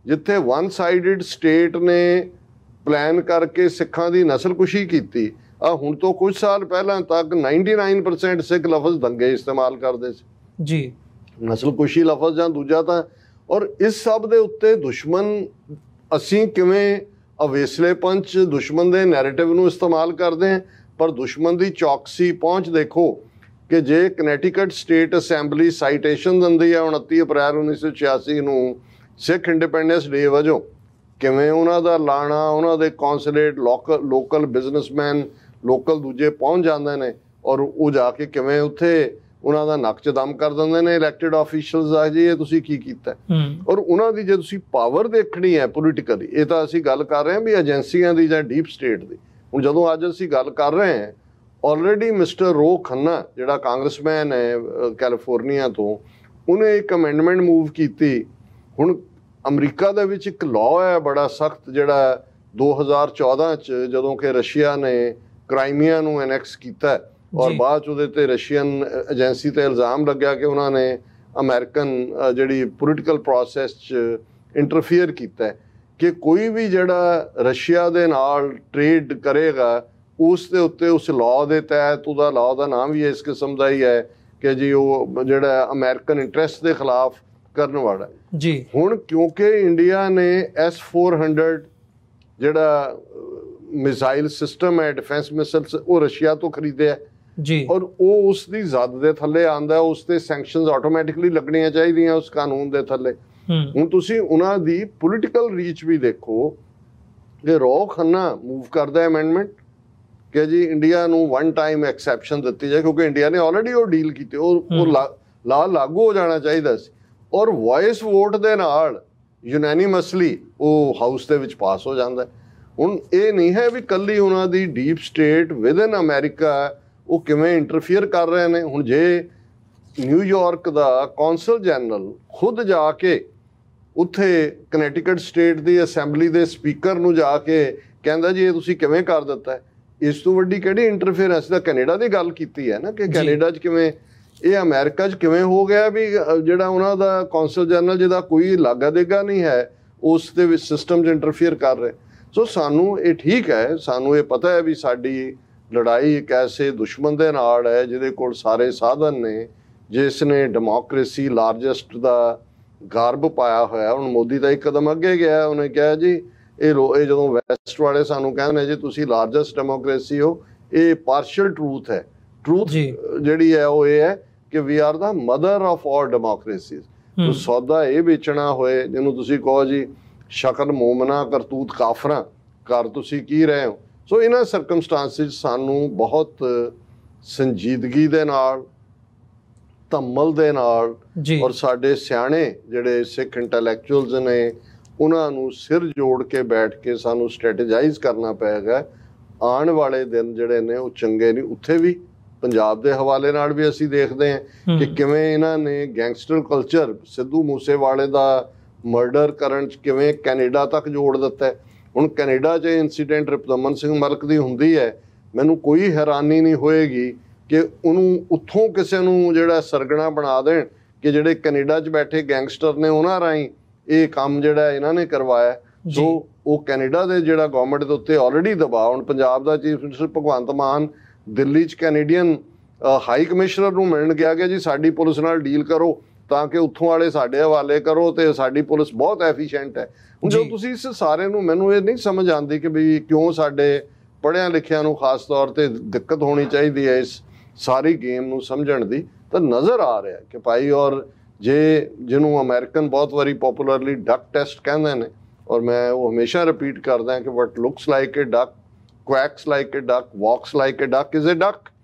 ਜਿੱਥੇ ਵਨ ਸਾਈਡਡ ਸਟੇਟ ਨੇ ਪਲਾਨ ਕਰਕੇ ਸਿੱਖਾਂ ਦੀ ਨਸਲਕੁਸ਼ੀ ਕੀਤੀ, ਹੁਣ ਤੋਂ ਕੁਝ ਸਾਲ ਪਹਿਲਾਂ ਤੱਕ 99% ਸਿੱਖ ਲਫ਼ਜ਼ ਦੰਗੇ ਇਸਤੇਮਾਲ ਕਰਦੇ ਸੀ ਜੀ, ਨਸਲਕੁਸ਼ੀ ਲਫ਼ਜ਼ ਜਾਂ ਦੂਜਾ ਤਾਂ। ਔਰ ਇਸ ਸਭ ਦੇ ਉੱਤੇ ਦੁਸ਼ਮਣ ਅਸੀਂ ਕਿਵੇਂ ਅਵੇਸਲੇ ਪੰਚ ਦੁਸ਼ਮਣ ਦੇ ਨੈਰੇਟਿਵ ਨੂੰ ਇਸਤੇਮਾਲ ਕਰਦੇ ਹਾਂ, ਪਰ ਦੁਸ਼ਮਣ ਦੀ ਚੌਕਸੀ ਪਹੁੰਚ ਦੇਖੋ ਕਿ ਜੇ ਕਨੈਟੀਕਟ ਸਟੇਟ ਅਸੈਂਬਲੀ ਸਾਈਟੇਸ਼ਨ ਦਿੰਦੀ ਹੈ 29 ਅਪ੍ਰੈਲ 1986 ਨੂੰ ਸਿੱਖ ਇੰਡੀਪੈਂਡੈਂਸ ਡੇ ਵਜੋਂ, ਕਿਵੇਂ ਉਹਨਾਂ ਦਾ ਲਾਣਾ, ਉਹਨਾਂ ਦੇ ਕੌਂਸੂਲੇਟ, ਲੋਕਲ ਬਿਜ਼ਨਸਮੈਨ, ਲੋਕਲ ਦੂਜੇ ਪਹੁੰਚ ਜਾਂਦੇ ਨੇ ਔਰ ਉਹ ਜਾ ਕੇ ਕਿਵੇਂ ਉੱਥੇ ਉਹਨਾਂ ਦਾ ਨੱਕ 'ਚ ਦਮ ਕਰ ਦਿੰਦੇ ਨੇ ਇਲੈਕਟਿਡ ਆਫੀਸ਼ੀਅਲਸ ਦਾ, ਜੀ ਇਹ ਤੁਸੀਂ ਕੀ ਕੀਤਾ। ਔਰ ਉਹਨਾਂ ਦੀ ਜੇ ਤੁਸੀਂ ਪਾਵਰ ਦੇਖਣੀ ਹੈ ਪੋਲੀਟੀਕਲੀ, ਇਹ ਤਾਂ ਅਸੀਂ ਗੱਲ ਕਰ ਰਹੇ ਹਾਂ ਵੀ ਏਜੰਸੀਆਂ ਦੀ ਜਾਂ ਡੀਪ ਸਟੇਟ ਦੀ। ਹੁਣ ਜਦੋਂ ਅੱਜ ਅਸੀਂ ਗੱਲ ਕਰ ਰਹੇ ਹਾਂ, ਆਲਰੇਡੀ ਮਿਸਟਰ ਰੋ ਖੰਨਾ ਜਿਹੜਾ ਕਾਂਗਰਸਮੈਨ ਹੈ ਕੈਲੀਫੋਰਨੀਆ ਤੋਂ, ਉਹਨੇ ਇੱਕ ਅਮੈਂਡਮੈਂਟ ਮੂਵ ਕੀਤੀ। ਹੁਣ ਅਮਰੀਕਾ ਦੇ ਵਿੱਚ ਇੱਕ ਲਾਅ ਹੈ ਬੜਾ ਸਖਤ, ਜਿਹੜਾ 2014 'ਚ ਜਦੋਂ ਕਿ ਰਸ਼ੀਆ ਨੇ ਕ੍ਰਾਈਮੀਆ ਨੂੰ ਐਨੈਕਸ ਕੀਤਾ ਔਰ ਬਾਅਦ 'ਚ ਉਹਦੇ 'ਤੇ ਰਸ਼ੀਅਨ ਏਜੰਸੀ 'ਤੇ ਇਲਜ਼ਾਮ ਲੱਗਿਆ ਕਿ ਉਹਨਾਂ ਨੇ ਅਮਰੀਕਨ ਜਿਹੜੀ ਪੋਲੀਟੀਕਲ ਪ੍ਰੋਸੈਸ 'ਚ ਇੰਟਰਫੀਅਰ ਕੀਤਾ, ਕਿ ਕੋਈ ਵੀ ਜਿਹੜਾ ਰਸ਼ੀਆ ਦੇ ਨਾਲ ਟ੍ਰੇਡ ਕਰੇਗਾ ਉਸ ਦੇ ਉੱਤੇ ਉਸ ਲਾਅ ਦੇ ਤਹਿਤ, ਉਹਦਾ ਲਾਅ ਦਾ ਨਾਮ ਵੀ ਇਸ ਕਿਸਮ ਦਾ ਹੀ ਹੈ ਕਿ ਜੀ ਉਹ ਜਿਹੜਾ ਅਮਰੀਕਨ ਇੰਟਰਸਟ ਦੇ ਖਿਲਾਫ ਕਰਨ ਵਾਲਾ ਜੀ। ਹੁਣ ਕਿਉਂਕਿ ਇੰਡੀਆ ਨੇ S-400 ਜਿਹੜਾ ਮਿਸਾਈਲ ਸਿਸਟਮ ਹੈ, ਡਿਫੈਂਸ ਮਿਸਾਈਲਸ, ਉਹ ਰਸ਼ੀਆ ਤੋਂ ਖਰੀਦਿਆ ਜੀ, ਔਰ ਉਹ ਉਸ ਦੀ ਜ਼ਦ ਦੇ ਥੱਲੇ ਆਂਦਾ, ਉਸ ਤੇ ਸੈਂਕਸ਼ਨਸ ਆਟੋਮੈਟਿਕਲੀ ਲੱਗਣੀਆਂ ਚਾਹੀਦੀਆਂ ਉਸ ਕਾਨੂੰਨ ਦੇ ਥੱਲੇ। ਹੁਣ ਤੁਸੀਂ ਉਹਨਾਂ ਦੀ ਪੋਲੀਟੀਕਲ ਰੀਚ ਵੀ ਦੇਖੋ ਕਿ ਰੋ ਖੰਨਾ ਮੂਵ ਕਰਦਾ ਅਮੈਂਡਮੈਂਟ ਕਿ ਜੀ ਇੰਡੀਆ ਨੂੰ ਵਨ ਟਾਈਮ ਐਕਸੈਪਸ਼ਨ ਦਿੱਤੀ ਜਾਏ, ਕਿਉਂਕਿ ਇੰਡੀਆ ਨੇ ਆਲਰੇਡੀ ਉਹ ਡੀਲ ਕੀਤੀ, ਉਹ ਲਾ ਲਾਗੂ ਹੋ ਜਾਣਾ ਚਾਹੀਦਾ ਸੀ, ਔਰ ਵੌਇਸ ਵੋਟ ਦੇ ਨਾਲ ਯੂਨੈਨੀਮਸਲੀ ਉਹ ਹਾਊਸ ਦੇ ਵਿੱਚ ਪਾਸ ਹੋ ਜਾਂਦਾ। ਹੁਣ ਇਹ ਨਹੀਂ ਹੈ ਵੀ ਕੱਲੀ ਉਹਨਾਂ ਦੀ ਡੀਪ ਸਟੇਟ ਵਿਦਨ ਅਮਰੀਕਾ ਉਹ ਕਿਵੇਂ ਇੰਟਰਫੀਅਰ ਕਰ ਰਹੇ ਨੇ। ਹੁਣ ਜੇ ਨਿਊਯਾਰਕ ਦਾ ਕੌਂਸਲ ਜਨਰਲ ਖੁਦ ਜਾ ਕੇ ਉੱਥੇ ਕਨੈਟੀਕਟ ਸਟੇਟ ਦੀ ਅਸੈਂਬਲੀ ਦੇ ਸਪੀਕਰ ਨੂੰ ਜਾ ਕੇ ਕਹਿੰਦਾ ਜੀ ਇਹ ਤੁਸੀਂ ਕਿਵੇਂ ਕਰ ਦਿੱਤਾ, ਇਸ ਤੋਂ ਵੱਡੀ ਕਿਹੜੀ ਇੰਟਰਫੀਅਰੈਂਸ। ਦਾ ਕੈਨੇਡਾ ਦੀ ਗੱਲ ਕੀਤੀ ਹੈ ਨਾ ਕਿ ਕੈਨੇਡਾ 'ਚ ਕਿਵੇਂ, ਇਹ ਅਮਰੀਕਾ 'ਚ ਕਿਵੇਂ ਹੋ ਗਿਆ ਵੀ ਜਿਹੜਾ ਉਹਨਾਂ ਦਾ ਕੌਂਸਲ ਜਨਰਲ ਜਿਹਦਾ ਕੋਈ ਲਾਗਾ ਦੇਗਾ ਨਹੀਂ ਹੈ ਉਸ ਦੇ ਵਿੱਚ ਸਿਸਟਮ 'ਚ ਇੰਟਰਫੀਅਰ ਕਰ ਰਹੇ। ਸੋ ਸਾਨੂੰ ਇਹ ਠੀਕ ਹੈ, ਸਾਨੂੰ ਇਹ ਪਤਾ ਹੈ ਵੀ ਸਾਡੀ ਲੜਾਈ ਇੱਕ ਐਸੇ ਦੁਸ਼ਮਣ ਦੇ ਨਾਲ ਹੈ ਜਿਹਦੇ ਕੋਲ ਸਾਰੇ ਸਾਧਨ ਨੇ, ਜਿਸ ਨੇ ਡੈਮੋਕ੍ਰੇਸੀ ਲਾਰਜੈਸਟ ਦਾ ਗਰਬ ਪਾਇਆ ਹੋਇਆ। ਹੁਣ ਮੋਦੀ ਤਾਂ ਇੱਕ ਕਦਮ ਅੱਗੇ ਗਿਆ, ਉਹਨੇ ਕਿਹਾ ਜੀ ਇਹ ਜਦੋਂ ਵੈਸਟ ਵਾਲੇ ਸਾਨੂੰ ਕਹਿੰਦੇ ਨੇ ਜੀ ਤੁਸੀਂ ਲਾਰਜੈਸਟ ਡੈਮੋਕ੍ਰੇਸੀ ਹੋ, ਇਹ ਪਾਰਸ਼ੀਅਲ ਟਰੂਥ ਹੈ। ਟਰੂਥ ਜਿਹੜੀ ਹੈ ਉਹ ਇਹ ਹੈ ਕਿ we are the mother of all democracies. ਸੌਦਾ ਇਹ ਵੇਚਣਾ ਹੋਏ, ਜਿਹਨੂੰ ਤੁਸੀਂ ਕਹੋ ਜੀ ਸ਼ਕਲ ਮੋਮਨਾ ਕਰਤੂਤ ਕਾਫਰਾਂ, ਕਰ ਤੁਸੀਂ ਕੀ ਰਹੇ ਹੋ। ਸੋ ਇਹਨਾਂ ਸਰਕਮਸਟਾਂਸਿਸ ਸਾਨੂੰ ਬਹੁਤ ਸੰਜੀਦਗੀ ਦੇ ਨਾਲ, ਧੰਮਲ ਦੇ ਨਾਲ, ਔਰ ਸਾਡੇ ਸਿਆਣੇ ਜਿਹੜੇ ਸਿੱਖ ਇੰਟੈਲੈਕਚੁਅਲਸ ਨੇ ਉਹਨਾਂ ਨੂੰ ਸਿਰ ਜੋੜ ਕੇ ਬੈਠ ਕੇ ਸਾਨੂੰ ਸਟ੍ਰੈਟੇਜਾਈਜ਼ ਕਰਨਾ ਪਏਗਾ। ਆਉਣ ਵਾਲੇ ਦਿਨ ਜਿਹੜੇ ਨੇ ਉਹ ਚੰਗੇ ਨਹੀਂ। ਉੱਥੇ ਵੀ ਪੰਜਾਬ ਦੇ ਹਵਾਲੇ ਨਾਲ ਵੀ ਅਸੀਂ ਦੇਖਦੇ ਹਾਂ ਕਿ ਕਿਵੇਂ ਇਹਨਾਂ ਨੇ ਗੈਂਗਸਟਰ ਕਲਚਰ, ਸਿੱਧੂ ਮੂਸੇਵਾਲੇ ਦਾ ਮਰਡਰ ਕਰਨ 'ਚ ਕਿਵੇਂ ਕੈਨੇਡਾ ਤੱਕ ਜੋੜ ਦਿੱਤਾ ਹੈ। ਹੁਣ ਕੈਨੇਡਾ 'ਚ ਇੰਸੀਡੈਂਟ ਰਿਪਦਮਨ ਸਿੰਘ ਮਲਕ ਦੀ ਹੁੰਦੀ ਹੈ, ਮੈਨੂੰ ਕੋਈ ਹੈਰਾਨੀ ਨਹੀਂ ਹੋਏਗੀ ਕਿ ਉਹਨੂੰ ਉੱਥੋਂ ਕਿਸੇ ਨੂੰ ਜਿਹੜਾ ਸਰਗਣਾ ਬਣਾ ਦੇਣ ਕਿ ਜਿਹੜੇ ਕੈਨੇਡਾ 'ਚ ਬੈਠੇ ਗੈਂਗਸਟਰ ਨੇ ਉਹਨਾਂ ਰਾਹੀਂ ਇਹ ਕੰਮ ਜਿਹੜਾ ਇਹਨਾਂ ਨੇ ਕਰਵਾਇਆ। ਸੋ ਉਹ ਕੈਨੇਡਾ ਦੇ ਜਿਹੜਾ ਗਵਰਨਮੈਂਟ ਦੇ ਉੱਤੇ ਆਲਰੇਡੀ ਦਬਾਅ। ਹੁਣ ਪੰਜਾਬ ਦਾ ਚੀਫ ਮਿਨਿਸਟਰ ਭਗਵੰਤ ਮਾਨ ਦਿੱਲੀ 'ਚ ਕੈਨੇਡੀਅਨ ਹਾਈ ਕਮਿਸ਼ਨਰ ਨੂੰ ਮਿਲਣ ਗਿਆ ਕਿ ਜੀ ਸਾਡੀ ਪੁਲਿਸ ਨਾਲ ਡੀਲ ਕਰੋ ਤਾਂ ਕਿ ਉੱਥੋਂ ਵਾਲੇ ਸਾਡੇ ਹਵਾਲੇ ਕਰੋ ਤੇ ਸਾਡੀ ਪੁਲਿਸ ਬਹੁਤ ਐਫੀਸ਼ੀਐਂਟ ਹੈ। ਹੁਣ ਜਦੋਂ ਤੁਸੀਂ ਇਸ ਸਾਰੇ ਨੂੰ, ਮੈਨੂੰ ਇਹ ਨਹੀਂ ਸਮਝ ਆਉਂਦੀ ਕਿ ਵੀ ਕਿਉਂ ਸਾਡੇ ਪੜ੍ਹਿਆਂ ਲਿਖਿਆਂ ਨੂੰ ਖਾਸ ਤੌਰ ਤੇ ਦਿੱਕਤ ਹੋਣੀ ਚਾਹੀਦੀ ਹੈ ਇਸ ਸਾਰੀ ਗੇਮ ਨੂੰ ਸਮਝਣ ਦੀ। ਤਾਂ ਨਜ਼ਰ ਆ ਰਿਹਾ ਕਿ ਭਾਈ, ਔਰ ਜੇ ਜਿਹਨੂੰ ਅਮਰੀਕਨ ਬਹੁਤ ਵਾਰੀ ਪੋਪੂਲਰਲੀ ਡਕ ਟੈਸਟ ਕਹਿੰਦੇ ਨੇ, ਔਰ ਮੈਂ ਉਹ ਹਮੇਸ਼ਾ ਰਿਪੀਟ ਕਰਦਾ ਕਿ what looks like a duck, quacks like a duck, walks like a duck is a duck.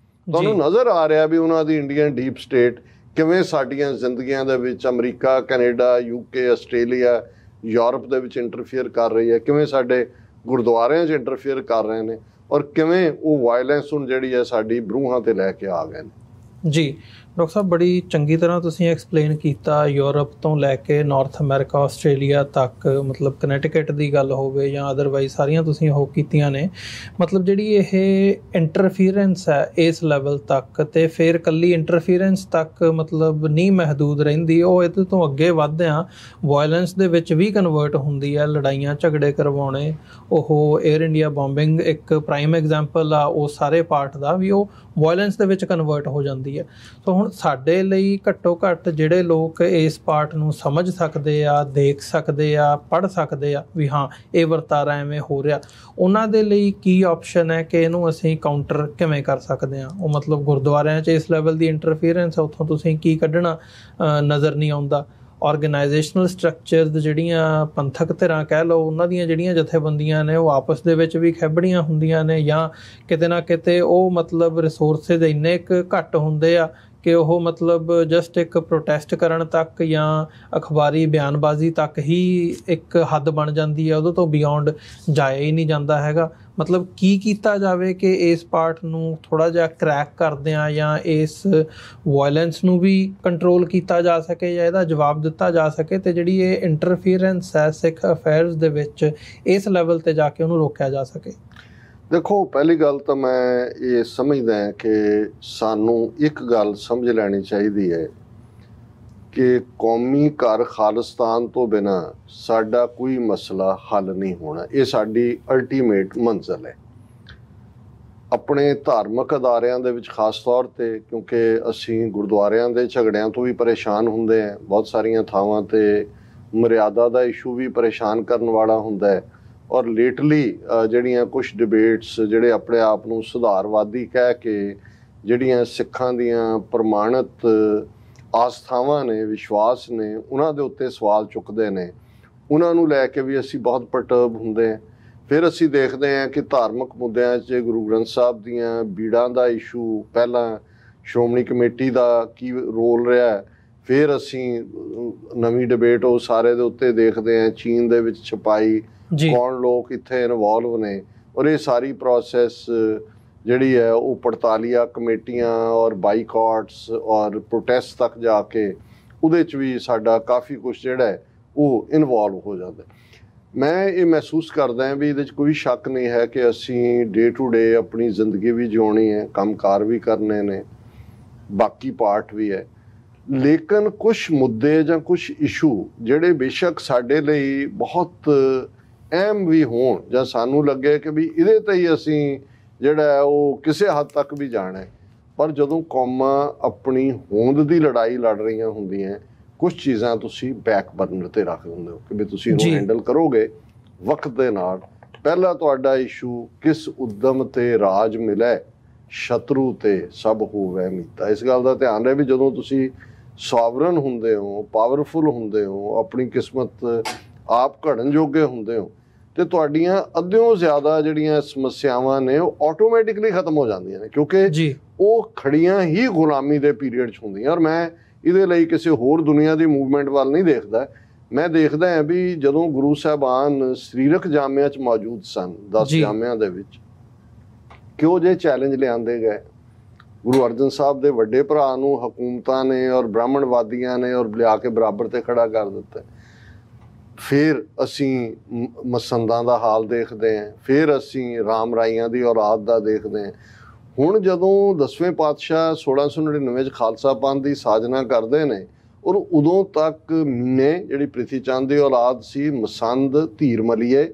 ਤੁਹਾਨੂੰ ਨਜ਼ਰ ਆ ਰਿਹਾ ਵੀ ਉਹਨਾਂ ਦੀ ਇੰਡੀਅਨ ਡੀਪ ਸਟੇਟ ਕਿਵੇਂ ਸਾਡੀਆਂ ਜ਼ਿੰਦਗੀਆਂ ਦੇ ਵਿੱਚ America, Canada, UK, Australia, Europe ਦੇ ਵਿੱਚ ਇੰਟਰਫੀਅਰ ਕਰ ਰਹੀ ਹੈ, ਕਿਵੇਂ ਸਾਡੇ ਗੁਰਦੁਆਰਿਆਂ 'ਚ ਇੰਟਰਫੀਅਰ ਕਰ ਰਹੇ ਨੇ, ਔਰ ਕਿਵੇਂ ਉਹ ਵਾਇਲੈਂਸ ਹੁਣ ਜਿਹੜੀ ਹੈ ਸਾਡੀ ਬਰੂਹਾਂ ਤੇ ਲੈ ਕੇ ਆ ਗਏ ਨੇ। ਜੀ ਡਾਕਟਰ ਸਾਹਿਬ, ਬੜੀ ਚੰਗੀ ਤਰ੍ਹਾਂ ਤੁਸੀਂ ਐਕਸਪਲੇਨ ਕੀਤਾ, ਯੂਰਪ ਤੋਂ ਲੈ ਕੇ ਨਾਰਥ ਅਮਰੀਕਾ, ਆਸਟ੍ਰੇਲੀਆ ਤੱਕ, ਮਤਲਬ ਕਨੈਟੀਕਟ ਦੀ ਗੱਲ ਹੋਵੇ ਜਾਂ ਅਦਰਵਾਈਜ਼ ਸਾਰੀਆਂ ਤੁਸੀਂ ਉਹ ਕੀਤੀਆਂ ਨੇ। ਮਤਲਬ ਜਿਹੜੀ ਇਹ ਇੰਟਰਫੀਅਰੈਂਸ ਹੈ ਇਸ ਲੈਵਲ ਤੱਕ, ਤੇ ਫਿਰ ਕੱਲੀ ਇੰਟਰਫੀਅਰੈਂਸ ਤੱਕ ਮਤਲਬ ਨਹੀਂ ਮਹਿਦੂਦ ਰਹਿੰਦੀ, ਉਹ ਇਹਦੇ ਤੋਂ ਅੱਗੇ ਵੱਧਦਿਆਂ ਵਾਇਲੈਂਸ ਦੇ ਵਿੱਚ ਵੀ ਕਨਵਰਟ ਹੁੰਦੀ ਹੈ। ਲੜਾਈਆਂ ਝਗੜੇ ਕਰਵਾਉਣੇ, ਉਹ ਏਅਰ ਇੰਡੀਆ ਬੋਂਬਿੰਗ ਇੱਕ ਪ੍ਰਾਈਮ ਐਗਜ਼ਾਮਪਲ ਆ ਉਹ ਸਾਰੇ ਪਾਰਟ ਦਾ, ਵੀ ਉਹ ਵਾਇਲੈਂਸ ਦੇ ਵਿੱਚ ਕਨਵਰਟ ਹੋ ਜਾਂਦੀ ਹੈ। ਸੋ ਹੁਣ ਸਾਡੇ ਲਈ ਘੱਟੋ ਘੱਟ ਜਿਹੜੇ ਲੋਕ ਇਸ ਪਾਰਟ ਨੂੰ ਸਮਝ ਸਕਦੇ ਆ, ਦੇਖ ਸਕਦੇ ਆ, ਪੜ੍ਹ ਸਕਦੇ ਆ ਵੀ ਹਾਂ ਇਹ ਵਰਤਾਰਾ ਐਵੇਂ ਹੋ ਰਿਹਾ, ਉਹਨਾਂ ਦੇ ਲਈ ਕੀ ਆਪਸ਼ਨ ਹੈ ਕਿ ਇਹਨੂੰ ਅਸੀਂ ਕਾਊਂਟਰ ਕਿਵੇਂ ਕਰ ਸਕਦੇ ਹਾਂ। ਉਹ ਮਤਲਬ ਗੁਰਦੁਆਰਿਆਂ 'ਚ ਇਸ ਲੈਵਲ ਦੀ ਇੰਟਰਫੀਅਰੈਂਸ ਹੈ, ਉੱਥੋਂ ਤੁਸੀਂ ਕੀ ਕੱਢਣਾ ਨਜ਼ਰ ਨਹੀਂ ਆਉਂਦਾ, ਆਰਗੇਨਾਈਜੇਸ਼ਨਲ ਸਟਰਕਚਰਸ ਜਿਹੜੀਆਂ ਪੰਥਕ ਧਿਰਾਂ ਕਹਿ ਲਓ ਉਹਨਾਂ ਦੀਆਂ ਜਿਹੜੀਆਂ ਜਥੇਬੰਦੀਆਂ ਨੇ ਉਹ ਆਪਸ ਦੇ ਵਿੱਚ ਵੀ ਖੈਬੜੀਆਂ ਹੁੰਦੀਆਂ ਨੇ, ਜਾਂ ਕਿਤੇ ਨਾ ਕਿਤੇ ਉਹ ਮਤਲਬ ਰਿਸੋਰਸਿਸ ਇੰਨੇ ਕੁ ਘੱਟ ਹੁੰਦੇ ਆ ਕਿ ਉਹ ਮਤਲਬ ਜਸਟ ਇੱਕ ਪ੍ਰੋਟੈਸਟ ਕਰਨ ਤੱਕ ਜਾਂ ਅਖਬਾਰੀ ਬਿਆਨਬਾਜ਼ੀ ਤੱਕ ਹੀ ਇੱਕ ਹੱਦ ਬਣ ਜਾਂਦੀ ਹੈ, ਉਹਦੇ ਤੋਂ ਬਿਯੋਂਡ ਜਾਇਆ ਹੀ ਨਹੀਂ ਜਾਂਦਾ ਹੈਗਾ। ਮਤਲਬ ਕੀ ਕੀਤਾ ਜਾਵੇ ਕਿ ਇਸ ਪਾਰਟ ਨੂੰ ਥੋੜ੍ਹਾ ਜਿਹਾ ਕਰੈਕ ਕਰਦਿਆਂ ਜਾਂ ਇਸ ਵਾਇਲੈਂਸ ਨੂੰ ਵੀ ਕੰਟਰੋਲ ਕੀਤਾ ਜਾ ਸਕੇ ਜਾਂ ਇਹਦਾ ਜਵਾਬ ਦਿੱਤਾ ਜਾ ਸਕੇ, ਅਤੇ ਜਿਹੜੀ ਇਹ ਇੰਟਰਫੀਅਰੈਂਸ ਹੈ ਸਿੱਖ ਅਫੇਅਰਸ ਦੇ ਵਿੱਚ ਇਸ ਲੈਵਲ 'ਤੇ ਜਾ ਕੇ ਉਹਨੂੰ ਰੋਕਿਆ ਜਾ ਸਕੇ? ਦੇਖੋ, ਪਹਿਲੀ ਗੱਲ ਤਾਂ ਮੈਂ ਇਹ ਸਮਝਦਾ ਕਿ ਸਾਨੂੰ ਇੱਕ ਗੱਲ ਸਮਝ ਲੈਣੀ ਚਾਹੀਦੀ ਹੈ ਕਿ ਕੌਮੀ ਘਰ ਖਾਲਿਸਤਾਨ ਤੋਂ ਬਿਨਾਂ ਸਾਡਾ ਕੋਈ ਮਸਲਾ ਹੱਲ ਨਹੀਂ ਹੋਣਾ। ਇਹ ਸਾਡੀ ਅਲਟੀਮੇਟ ਮੰਜ਼ਿਲ ਹੈ। ਆਪਣੇ ਧਾਰਮਿਕ ਅਦਾਰਿਆਂ ਦੇ ਵਿੱਚ ਖਾਸ ਤੌਰ 'ਤੇ, ਕਿਉਂਕਿ ਅਸੀਂ ਗੁਰਦੁਆਰਿਆਂ ਦੇ ਝਗੜਿਆਂ ਤੋਂ ਵੀ ਪਰੇਸ਼ਾਨ ਹੁੰਦੇ ਹਾਂ, ਬਹੁਤ ਸਾਰੀਆਂ ਥਾਵਾਂ 'ਤੇ ਮਰਿਆਦਾ ਦਾ ਇਸ਼ੂ ਵੀ ਪਰੇਸ਼ਾਨ ਕਰਨ ਵਾਲਾ ਹੁੰਦਾ ਹੈ। ਔਰ ਲੇਟਲੀ ਜਿਹੜੀਆਂ ਕੁਛ ਡਿਬੇਟਸ ਜਿਹੜੇ ਆਪਣੇ ਆਪ ਨੂੰ ਸੁਧਾਰਵਾਦੀ ਕਹਿ ਕੇ ਜਿਹੜੀਆਂ ਸਿੱਖਾਂ ਦੀਆਂ ਪ੍ਰਮਾਣਿਤ ਆਸਥਾਵਾਂ ਨੇ, ਵਿਸ਼ਵਾਸ ਨੇ, ਉਹਨਾਂ ਦੇ ਉੱਤੇ ਸਵਾਲ ਚੁੱਕਦੇ ਨੇ, ਉਹਨਾਂ ਨੂੰ ਲੈ ਕੇ ਵੀ ਅਸੀਂ ਬਹੁਤ ਪਰਟਰਬ ਹੁੰਦੇ ਹਾਂ। ਫਿਰ ਅਸੀਂ ਦੇਖਦੇ ਹਾਂ ਕਿ ਧਾਰਮਿਕ ਮੁੱਦਿਆਂ 'ਚ ਗੁਰੂ ਗ੍ਰੰਥ ਸਾਹਿਬ ਦੀਆਂ ਬੀੜਾਂ ਦਾ ਇਸ਼ੂ, ਪਹਿਲਾਂ ਸ਼੍ਰੋਮਣੀ ਕਮੇਟੀ ਦਾ ਕੀ ਰੋਲ ਰਿਹਾ, ਫਿਰ ਅਸੀਂ ਨਵੀਂ ਡਿਬੇਟ ਉਹ ਸਾਰੇ ਦੇ ਉੱਤੇ ਦੇਖਦੇ ਹਾਂ, ਚੀਨ ਦੇ ਵਿੱਚ ਛਪਾਈ, ਕੌਣ ਲੋਕ ਇੱਥੇ ਇਨਵੋਲਵ ਨੇ, ਔਰ ਇਹ ਸਾਰੀ ਪ੍ਰੋਸੈਸ ਜਿਹੜੀ ਹੈ ਉਹ ਪੜਤਾਲੀਆ ਕਮੇਟੀਆਂ ਔਰ ਬਾਈਕਾਟਸ ਔਰ ਪ੍ਰੋਟੈਸਟ ਤੱਕ ਜਾ ਕੇ ਉਹਦੇ 'ਚ ਵੀ ਸਾਡਾ ਕਾਫੀ ਕੁਛ ਜਿਹੜਾ ਹੈ ਉਹ ਇਨਵੋਲਵ ਹੋ ਜਾਂਦਾ। ਮੈਂ ਇਹ ਮਹਿਸੂਸ ਕਰਦਾ ਹਾਂ ਵੀ ਇਹਦੇ 'ਚ ਕੋਈ ਸ਼ੱਕ ਨਹੀਂ ਹੈ ਕਿ ਅਸੀਂ ਡੇ ਟੂ ਡੇ ਆਪਣੀ ਜ਼ਿੰਦਗੀ ਵੀ ਜਿਉਣੀ ਹੈ, ਕੰਮਕਾਰ ਵੀ ਕਰਨੇ ਨੇ, ਬਾਕੀ ਪਾਰਟ ਵੀ ਹੈ, ਲੇਕਿਨ ਕੁਛ ਮੁੱਦੇ ਜਾਂ ਕੁਛ ਇਸ਼ੂ ਜਿਹੜੇ ਬੇਸ਼ੱਕ ਸਾਡੇ ਲਈ ਬਹੁਤ ਅਹਿਮ ਵੀ ਹੋਣ ਜਾਂ ਸਾਨੂੰ ਲੱਗੇ ਕਿ ਵੀ ਇਹਦੇ 'ਤੇ ਹੀ ਅਸੀਂ ਜਿਹੜਾ ਹੈ ਉਹ ਕਿਸੇ ਹੱਦ ਤੱਕ ਵੀ ਜਾਣਾ ਹੈ, ਪਰ ਜਦੋਂ ਕੌਮਾਂ ਆਪਣੀ ਹੋਂਦ ਦੀ ਲੜਾਈ ਲੜ ਰਹੀਆਂ ਹੁੰਦੀਆਂ, ਕੁਛ ਚੀਜ਼ਾਂ ਤੁਸੀਂ ਬੈਕ ਬਰਨਰ 'ਤੇ ਰੱਖ ਦਿੰਦੇ ਹੋ ਕਿ ਵੀ ਤੁਸੀਂ ਇਹਨੂੰ ਹੈਂਡਲ ਕਰੋਗੇ ਵਕਤ ਦੇ ਨਾਲ। ਪਹਿਲਾ ਤੁਹਾਡਾ ਇਸ਼ੂ ਕਿਸ ਉਦਮ 'ਤੇ ਰਾਜ ਮਿਲੇ, ਸ਼ਤਰੂ 'ਤੇ ਸਭ ਹੋਵੇ ਮੀਤਾ। ਇਸ ਗੱਲ ਦਾ ਧਿਆਨ ਰਹੇ ਵੀ ਜਦੋਂ ਤੁਸੀਂ ਸੋਵਰਨ ਹੁੰਦੇ ਹੋ, ਪਾਵਰਫੁਲ ਹੁੰਦੇ ਹੋ, ਆਪਣੀ ਕਿਸਮਤ ਆਪ ਘੜਨ ਜੋਗੇ ਹੁੰਦੇ ਹੋ, ਤੇ ਤੁਹਾਡੀਆਂ ਅੱਧਿਓਂ ਜ਼ਿਆਦਾ ਜਿਹੜੀਆਂ ਸਮੱਸਿਆਵਾਂ ਨੇ ਉਹ ਆਟੋਮੈਟਿਕਲੀ ਖਤਮ ਹੋ ਜਾਂਦੀਆਂ ਨੇ, ਕਿਉਂਕਿ ਉਹ ਖੜੀਆਂ ਹੀ ਗੁਲਾਮੀ ਦੇ ਪੀਰੀਅਡ 'ਚ ਹੁੰਦੀਆਂ। ਔਰ ਮੈਂ ਇਹਦੇ ਲਈ ਕਿਸੇ ਹੋਰ ਦੁਨੀਆ ਦੀ ਮੂਵਮੈਂਟ ਵੱਲ ਨਹੀਂ ਦੇਖਦਾ, ਮੈਂ ਦੇਖਦਾ ਹਾਂ ਵੀ ਜਦੋਂ ਗੁਰੂ ਸਾਹਿਬਾਨ ਸਰੀਰਕ ਜਾਮਿਆਂ 'ਚ ਮੌਜੂਦ ਸਨ, 10 ਜਾਮਿਆਂ ਦੇ ਵਿੱਚ ਕਿਉਂ ਜੇ ਚੈਲੰਜ ਲਿਆਂਦੇ ਗਏ। ਗੁਰੂ ਅਰਜਨ ਸਾਹਿਬ ਦੇ ਵੱਡੇ ਭਰਾ ਨੂੰ ਹਕੂਮਤਾਂ ਨੇ ਔਰ ਬ੍ਰਾਹਮਣਵਾਦੀਆਂ ਨੇ ਔਰ ਲਿਆ ਕੇ ਬਰਾਬਰ 'ਤੇ ਖੜਾ ਕਰ ਦਿੱਤਾ। ਫਿਰ ਅਸੀਂ ਮਸੰਦਾਂ ਦਾ ਹਾਲ ਦੇਖਦੇ ਹਾਂ, ਫਿਰ ਅਸੀਂ ਰਾਮ ਰਾਈਆਂ ਦੀ ਔਲਾਦ ਦਾ ਦੇਖਦੇ ਹਾਂ। ਹੁਣ ਜਦੋਂ 10ਵੇਂ ਪਾਤਸ਼ਾਹ 1699 'ਚ ਖਾਲਸਾ ਪੰਥ ਦੀ ਸਾਜਨਾ ਕਰਦੇ ਨੇ, ਔਰ ਉਦੋਂ ਤੱਕ ਮੀਨੇ ਜਿਹੜੀ ਪ੍ਰਿਥੀ ਚੰਦ ਦੀ ਔਲਾਦ ਸੀ, ਮਸੰਦ, ਧੀਰ ਮਲੀਏ,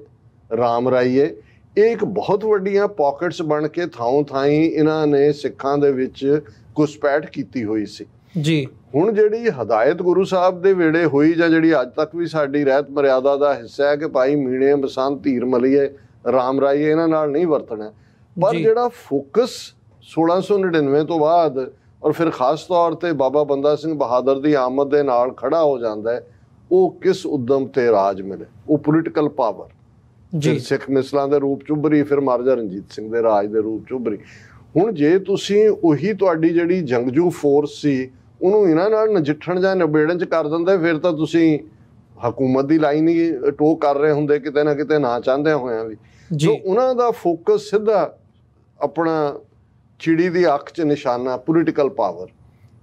ਰਾਮ ਰਾਈਏ, ਇਹ ਇੱਕ ਬਹੁਤ ਵੱਡੀਆਂ ਪਾਕਟਸ ਬਣ ਕੇ ਥਾਂ ਥਾਈਂ ਇਹਨਾਂ ਨੇ ਸਿੱਖਾਂ ਦੇ ਵਿੱਚ ਘੁਸਪੈਠ ਕੀਤੀ ਹੋਈ ਸੀ ਜੀ। ਹੁਣ ਜਿਹੜੀ ਹਦਾਇਤ ਗੁਰੂ ਸਾਹਿਬ ਦੇ ਵੇੜੇ ਹੋਈ ਜਾਂ ਜਿਹੜੀ ਅੱਜ ਤੱਕ ਵੀ ਸਾਡੀ ਰਹਿਤ ਮਰਿਆਦਾ ਦਾ ਹਿੱਸਾ ਹੈ ਕਿ ਭਾਈ ਮੀਣੇ, ਬਸੰਤ, ਧੀਰ ਮਲੀਏ, ਰਾਮ ਰਾਈਏ ਇਹਨਾਂ ਨਾਲ ਨਹੀਂ ਵਰਤਣਾ, ਪਰ ਜਿਹੜਾ ਫੋਕਸ 1699 ਤੋਂ ਬਾਅਦ ਔਰ ਫਿਰ ਖਾਸ ਤੌਰ 'ਤੇ ਬਾਬਾ ਬੰਦਾ ਸਿੰਘ ਬਹਾਦਰ ਦੀ ਆਮਦ ਦੇ ਨਾਲ ਖੜਾ ਹੋ ਜਾਂਦਾ ਹੈ, ਉਹ ਕਿਸ ਉਦਮ 'ਤੇ ਰਾਜ ਮਿਲੇ, ਉਹ ਪੋਲੀਟੀਕਲ ਪਾਵਰ ਜੀ। ਸਿੱਖ ਮਿਸਲਾਂ ਦੇ ਰੂਪ 'ਚ ਉੱਭਰੀ, ਫਿਰ ਮਹਾਰਾਜਾ ਰਣਜੀਤ ਸਿੰਘ ਦੇ ਰਾਜ ਦੇ ਰੂਪ 'ਚ ਉੱਭਰੀ। ਹੁਣ ਜੇ ਤੁਸੀਂ ਉਹੀ ਤੁਹਾਡੀ ਜਿਹੜੀ ਜੰਗਜੂ ਫੋਰਸ ਸੀ ਉਹਨੂੰ ਇਹਨਾਂ ਨਾਲ ਨਜਿੱਠਣ ਜਾਂ ਨਿਬੇੜਨ 'ਚ ਕਰ ਦਿੰਦੇ, ਫਿਰ ਤਾਂ ਤੁਸੀਂ ਹਕੂਮਤ ਦੀ ਲਾਈਨ ਹੀ ਟੋ ਕਰ ਰਹੇ ਹੁੰਦੇ ਕਿਤੇ ਨਾ ਕਿਤੇ, ਨਾ ਚਾਹੁੰਦੇ ਹੋਇਆਂ ਵੀ। ਸੋ ਉਹਨਾਂ ਦਾ ਫੋਕਸ ਸਿੱਧਾ ਆਪਣਾ ਚਿੜੀ ਦੀ ਅੱਖ 'ਚ ਨਿਸ਼ਾਨਾ ਪੋਲੀਟੀਕਲ ਪਾਵਰ।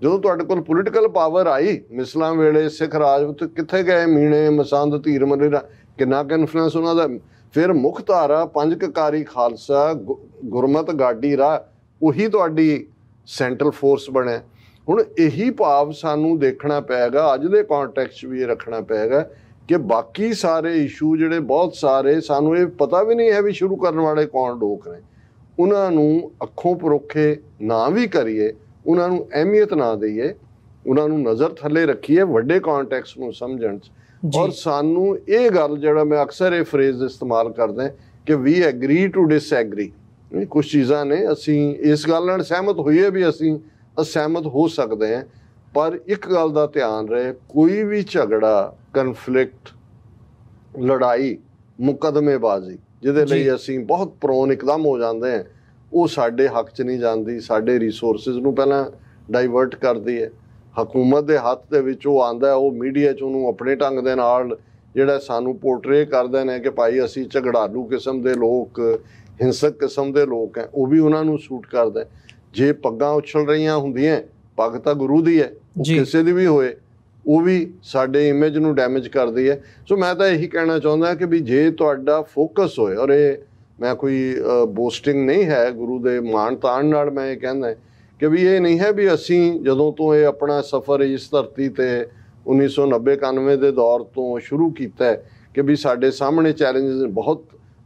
ਜਦੋਂ ਤੁਹਾਡੇ ਕੋਲ ਪੋਲੀਟੀਕਲ ਪਾਵਰ ਆਈ ਮਿਸਲਾਂ ਵੇਲੇ, ਸਿੱਖ ਰਾਜ ਕਿੱਥੇ ਗਏ ਮੀਣੇ, ਮਸੰਦ, ਧੀਰ ਮਲੀ ਦਾ ਕਿੰਨਾ ਕੁ ਇਨਫਲੂਐਂਸ ਉਹਨਾਂ ਦਾ। ਫਿਰ ਮੁੱਖ ਧਾਰਾ, ਪੰਜ ਕਕਾਰੀ ਖਾਲਸਾ, ਗੁਰਮਤ ਗਾਡੀ ਰਾਹ, ਉਹੀ ਤੁਹਾਡੀ ਸੈਂਟਰਲ ਫੋਰਸ ਬਣਿਆ। ਹੁਣ ਇਹੀ ਭਾਵ ਸਾਨੂੰ ਦੇਖਣਾ ਪਏਗਾ, ਅੱਜ ਦੇ ਕੌਨਟੈਕਸਟ ਵੀ ਇਹ ਰੱਖਣਾ ਪਏਗਾ ਕਿ ਬਾਕੀ ਸਾਰੇ ਇਸ਼ੂ ਜਿਹੜੇ ਬਹੁਤ ਸਾਰੇ ਸਾਨੂੰ ਇਹ ਪਤਾ ਵੀ ਨਹੀਂ ਹੈ ਵੀ ਸ਼ੁਰੂ ਕਰਨ ਵਾਲੇ ਕੌਣ ਲੋਕ ਨੇ, ਉਹਨਾਂ ਨੂੰ ਅੱਖੋਂ ਪਰੋਖੇ ਨਾ ਵੀ ਕਰੀਏ, ਉਹਨਾਂ ਨੂੰ ਅਹਿਮੀਅਤ ਨਾ ਦਈਏ, ਉਹਨਾਂ ਨੂੰ ਨਜ਼ਰ ਥੱਲੇ ਰੱਖੀਏ ਵੱਡੇ ਕੌਨਟੈਕਸਟ ਨੂੰ ਸਮਝਣ 'ਚ। ਔਰ ਸਾਨੂੰ ਇਹ ਗੱਲ, ਜਿਹੜਾ ਮੈਂ ਅਕਸਰ ਇਹ ਫਰੇਜ਼ ਇਸਤੇਮਾਲ ਕਰਦਾ ਕਿ ਵੀ ਐਗਰੀ ਟੂ ਡਿਸਐਗਰੀ। ਕੁਛ ਚੀਜ਼ਾਂ ਨੇ ਅਸੀਂ ਇਸ ਗੱਲ ਨਾਲ ਸਹਿਮਤ ਹੋਈਏ ਵੀ ਅਸੀਂ ਅਸਹਿਮਤ ਹੋ ਸਕਦੇ ਹਾਂ, पर एक गल का ध्यान रहे, कोई भी झगड़ा, कन्फ्लिक्ट, लड़ाई, मुकदमेबाजी जिहदे लई असीं बहुत प्रोन एकदम हो जाते हैं, वो साडे हक च नहीं जाती, साडे रिसोर्सिस नूं पहलां डाइवर्ट करदी है। हुकूमत के हत्थ दे विच वो आंदा है, वो मीडिया च उहनूं अपने ढंग दे नाल जिहड़ा सानूं पोर्ट्रे करदे ने कि भाई असीं झगड़ालू किस्म दे लोग, हिंसक किस्म दे लोग हैं, वो भी उन्हां नूं सूट करदा है। जे पग्गां उछल रहीआं हुंदियां, पग तां गुरू दी है, किसी दी भी होए, वो भी साडे इमेज नूं डैमेज करदी है। सो मैं तां यही कहना चाहुंदा कि भी जे तुहाडा फोकस होए, और ये मैं कोई बोस्टिंग नहीं है, गुरु दे मान ताण नाल मैं ये कहंदा कि भी ये नहीं है भी असीं जदों तो ये अपना सफ़र इस धरती ते 1990-91 के दौर तो शुरू किया है कि भी साडे सामने चैलेंजेस बहुत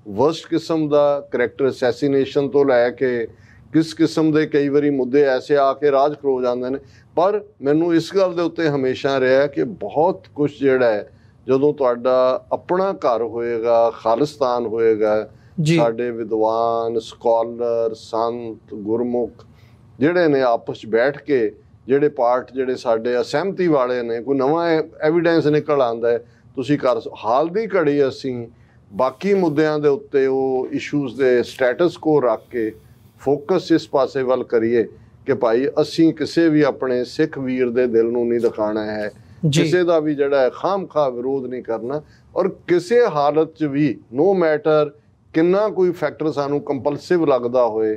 वर्स्ट किस्म का करैक्टर असैसीनेशन तो लैके किस किस्म के कई बारी मुद्दे ऐसे आके राज खलो जाते हैं। पर मैनू इस गल के उत्ते हमेशा रहा कि बहुत कुछ जिहड़ा है जदों तुहाडा अपना घर होएगा, खालिस्तान होएगा, साडे विद्वान, स्कॉलर, संत, गुरमुख जिहड़े ने आपस बैठ के ਜਿਹੜੇ ਪਾਰਟ ਜਿਹੜੇ ਸਾਡੇ ਅਸਹਿਮਤੀ ਵਾਲੇ ਨੇ, ਕੋਈ ਨਵਾਂ ਐਵੀਡੈਂਸ ਨਿਕਲ ਆਉਂਦਾ ਹੈ, ਤੁਸੀਂ ਕਰ ਹਾਲ ਦੀ ਘੜੀ ਅਸੀਂ ਬਾਕੀ ਮੁੱਦਿਆਂ ਦੇ ਉੱਤੇ ਉਹ ਇਸ਼ੂਜ਼ ਦੇ ਸਟੇਟਸ ਕੋ ਰੱਖ ਕੇ ਫੋਕਸ ਇਸ ਪਾਸੇ ਵੱਲ ਕਰੀਏ ਕਿ ਭਾਈ ਅਸੀਂ ਕਿਸੇ ਵੀ ਆਪਣੇ ਸਿੱਖ ਵੀਰ ਦੇ ਦਿਲ ਨੂੰ ਨਹੀਂ ਦਿਖਾਣਾ ਹੈ, ਕਿਸੇ ਦਾ ਵੀ ਜਿਹੜਾ ਹੈ ਖਾਮਖਾ ਵਿਰੋਧ ਨਹੀਂ ਕਰਨਾ, ਔਰ ਕਿਸੇ ਹਾਲਤ 'ਚ ਵੀ ਨੋ ਮੈਟਰ ਕਿੰਨਾ ਕੋਈ ਫੈਕਟਰ ਸਾਨੂੰ ਕੰਪਲਸਿਵ ਲੱਗਦਾ ਹੋਏ,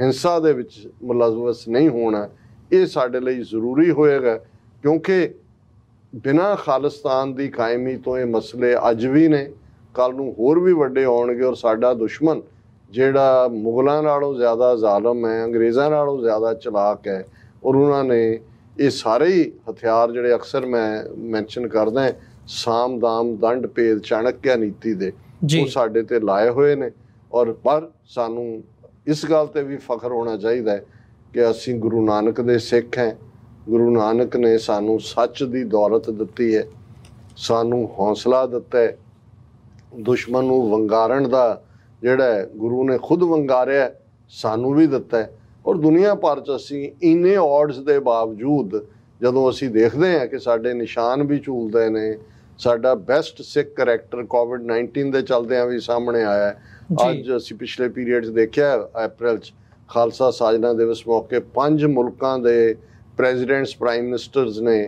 ਹਿੰਸਾ ਦੇ ਵਿੱਚ ਮੁਲਵਸ ਨਹੀਂ ਹੋਣਾ। ये साडे लई जरूरी होएगा, क्योंकि बिना खालिस्तान की कायमी तो ये मसले अज भी ने, कल नूं होर भी वड्डे आउणगे। और साडा दुश्मन जिहड़ा मुगलों नालों ज़्यादा जालम है, अंग्रेज़ों नालों ज़्यादा चलाक है, और उन्होंने ये सारे ही हथियार जिहड़े अक्सर मैं मैंशन करदा है साम दाम दंड भेद चाणक्य नीति दे, वो साडे ते लाए हुए ने। और पर सानू इस गल ते भी फख्र होना चाहिए कि असी गुरु नानक दे सिख हैं। गुरु नानक ने सानू सच की दौलत दिती है, सानू हौसला दिता है, दुश्मन नूं वंगारण दा जिहड़ा है गुरु ने खुद वंगारिया, सानू भी दिता है। और दुनिया भर च असी इन्ने ऑड्स के बावजूद जदों असी देखते हैं कि साडे निशान भी झूलते हैं, साडा बेस्ट सिख करैक्टर कोविड-19 के चलदिआं भी सामने आया है। अज असी पिछले पीरियड देखिया अप्रैल च खालसा साजना दिवस मौके 5 मुल्कों के प्रेजिडेंट्स, प्राइम मिनिस्टर्स ने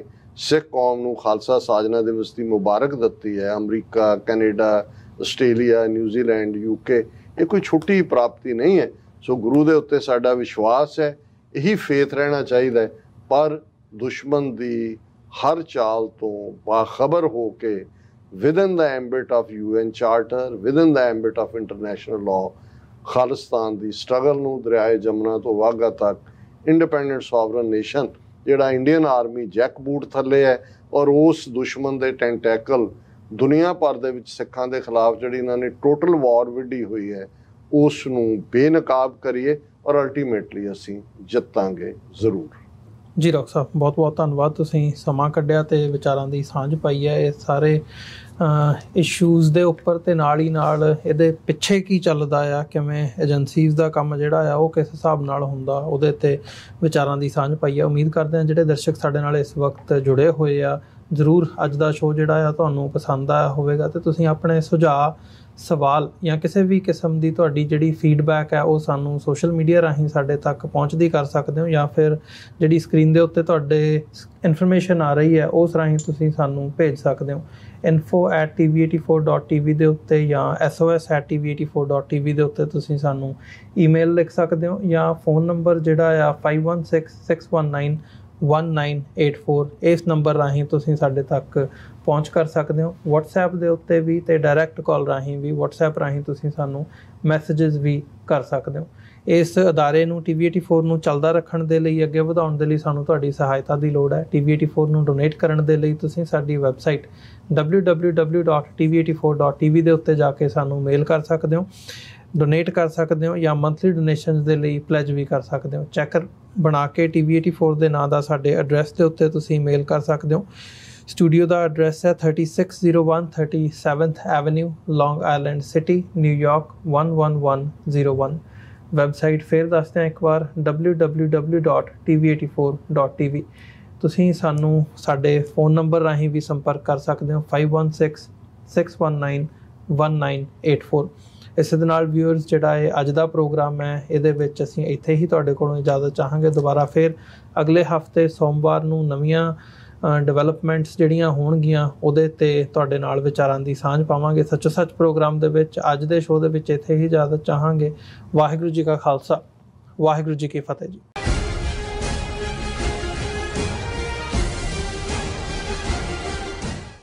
सिख कौम नूं खालसा साजना दिवस की मुबारक दी है। अमरीका, कैनेडा, आस्ट्रेलिया, न्यूजीलैंड, यूके, ये कोई छोटी प्राप्ति नहीं है। सो गुरु के उत्ते साडा विश्वास है, यही फेथ रहना चाहिए। पर दुश्मन की हर चाल तो बाखबर हो के with in the ambit of UN charter, with in the ambit of international law, Khalistan की स्ट्रगल नूं दरियाए जमुना तो वाघा तक इंडिपेंडेंट सॉवरन नेशन जिहड़ा इंडियन आर्मी जैक बूट थले है, और उस दुश्मन के टेंटैकल दुनिया भर दे विच सिखां दे खिलाफ जिहड़ी इन्होंने टोटल वॉर विढ़ी हुई है, उस नूं बेनकाब करिए और अल्टीमेटली असीं जितांगे जरूर। जी डॉक्टर साहब, बहुत बहुत धन्यवाद, तुसीं समां कढिया ते विचारां दी सांझ पाई है। ये सारे इशूज़ दे उपर ते नाल ही नाल इहदे पिछे की चलदा आ, किवें एजेंसीज़ दा काम जिहड़ा आ वो किस हिसाब नाल हुंदा, उहदे ते विचारां दी सांझ पाई है। उम्मीद करते हैं जिहड़े दर्शक साडे नाल इस वक्त जुड़े होए आ, जरूर अज दा शो जिहड़ा आ तुहानूं पसंद आया होवेगा, ते तुसीं अपने सुझाव, सवाल या किसी भी किस्म की तुहाडी जिहड़ी फीडबैक है वो सानू सोशल मीडिया राहीं साडे तक पहुँचदी कर सकते हो, या फिर जिहड़ी स्क्रीन दे उत्ते तुहाडे इन्फॉर्मेशन आ रही है उस राहीं तुसीं सानू भेज सकते हो। info@tv84.tv दे उत्ते या sos@tv84.tv दे उत्ते तुसीं सानू ईमेल लिख सकते हो, या फोन नंबर जिहड़ा आ 5166191984 इस नंबर राहीं तुसीं साडे तक पहुँच कर सकते हो। WhatsApp दे उत्ते भी ते डायरैक्ट कॉल राहीं भी, WhatsApp राहीं तुसीं सानू मैसेजेस भी कर सकते हो। इस अदारे नूं TV84 नूं चलदा रखण दे लई, अगे वधाउण दे लई सानू तुहाडी सहायता दी लोड़ है। TV84 नूं डोनेट करन दे लई तुसीं साडी वैबसाइट www.tv84.tv दे उत्ते जाके सानू मेल कर सकते हो, डोनेट कर सकते हो, या मंथली डोनेशनस दे लई प्लेज भी कर सकते हो। चैकर बना के TV84 दे नां दा साडे एड्रैस दे उत्ते तुसीं मेल कर सकते हो। स्टूडियो का एड्रैस है 3601 37th Avenue, long island city, New York 11101। Website फिर दसते हैं एक बार www.tv84.tv। ਤੁਸੀਂ ਸਾਨੂੰ ਸਾਡੇ फ़ोन नंबर ਰਾਹੀਂ ਵੀ ਸੰਪਰਕ ਕਰ ਸਕਦੇ ਹੋ 5166191984। ਇਸੇ ਦੇ ਨਾਲ ਵਿਊਅਰਸ ਜਿਹੜਾ ਇਹ ਅੱਜ ਦਾ ਪ੍ਰੋਗਰਾਮ ਹੈ ਇਹਦੇ ਵਿੱਚ ਅਸੀਂ ਇੱਥੇ ਹੀ ਤੁਹਾਡੇ ਕੋਲੋਂ ਇਜਾਜ਼ਤ ਚਾਹਾਂਗੇ। ਦੁਬਾਰਾ ਫਿਰ ਅਗਲੇ ਹਫਤੇ ਸੋਮਵਾਰ ਨੂੰ ਨਵੀਆਂ ਡਿਵੈਲਪਮੈਂਟਸ ਜਿਹੜੀਆਂ ਹੋਣਗੀਆਂ ਉਹਦੇ 'ਤੇ ਤੁਹਾਡੇ ਨਾਲ ਵਿਚਾਰਾਂ ਦੀ ਸਾਂਝ ਪਾਵਾਂਗੇ। ਸੱਚੋ ਸੱਚ ਪ੍ਰੋਗਰਾਮ ਦੇ ਵਿੱਚ ਅੱਜ ਦੇ ਸ਼ੋਅ ਦੇ ਵਿੱਚ ਇੱਥੇ ਹੀ ਇਜਾਜ਼ਤ ਚਾਹਾਂਗੇ। ਵਾਹਿਗੁਰੂ ਜੀ ਕਾ ਖਾਲਸਾ, ਵਾਹਿਗੁਰੂ ਜੀ ਕੀ ਫਤਿਹ ਜੀ।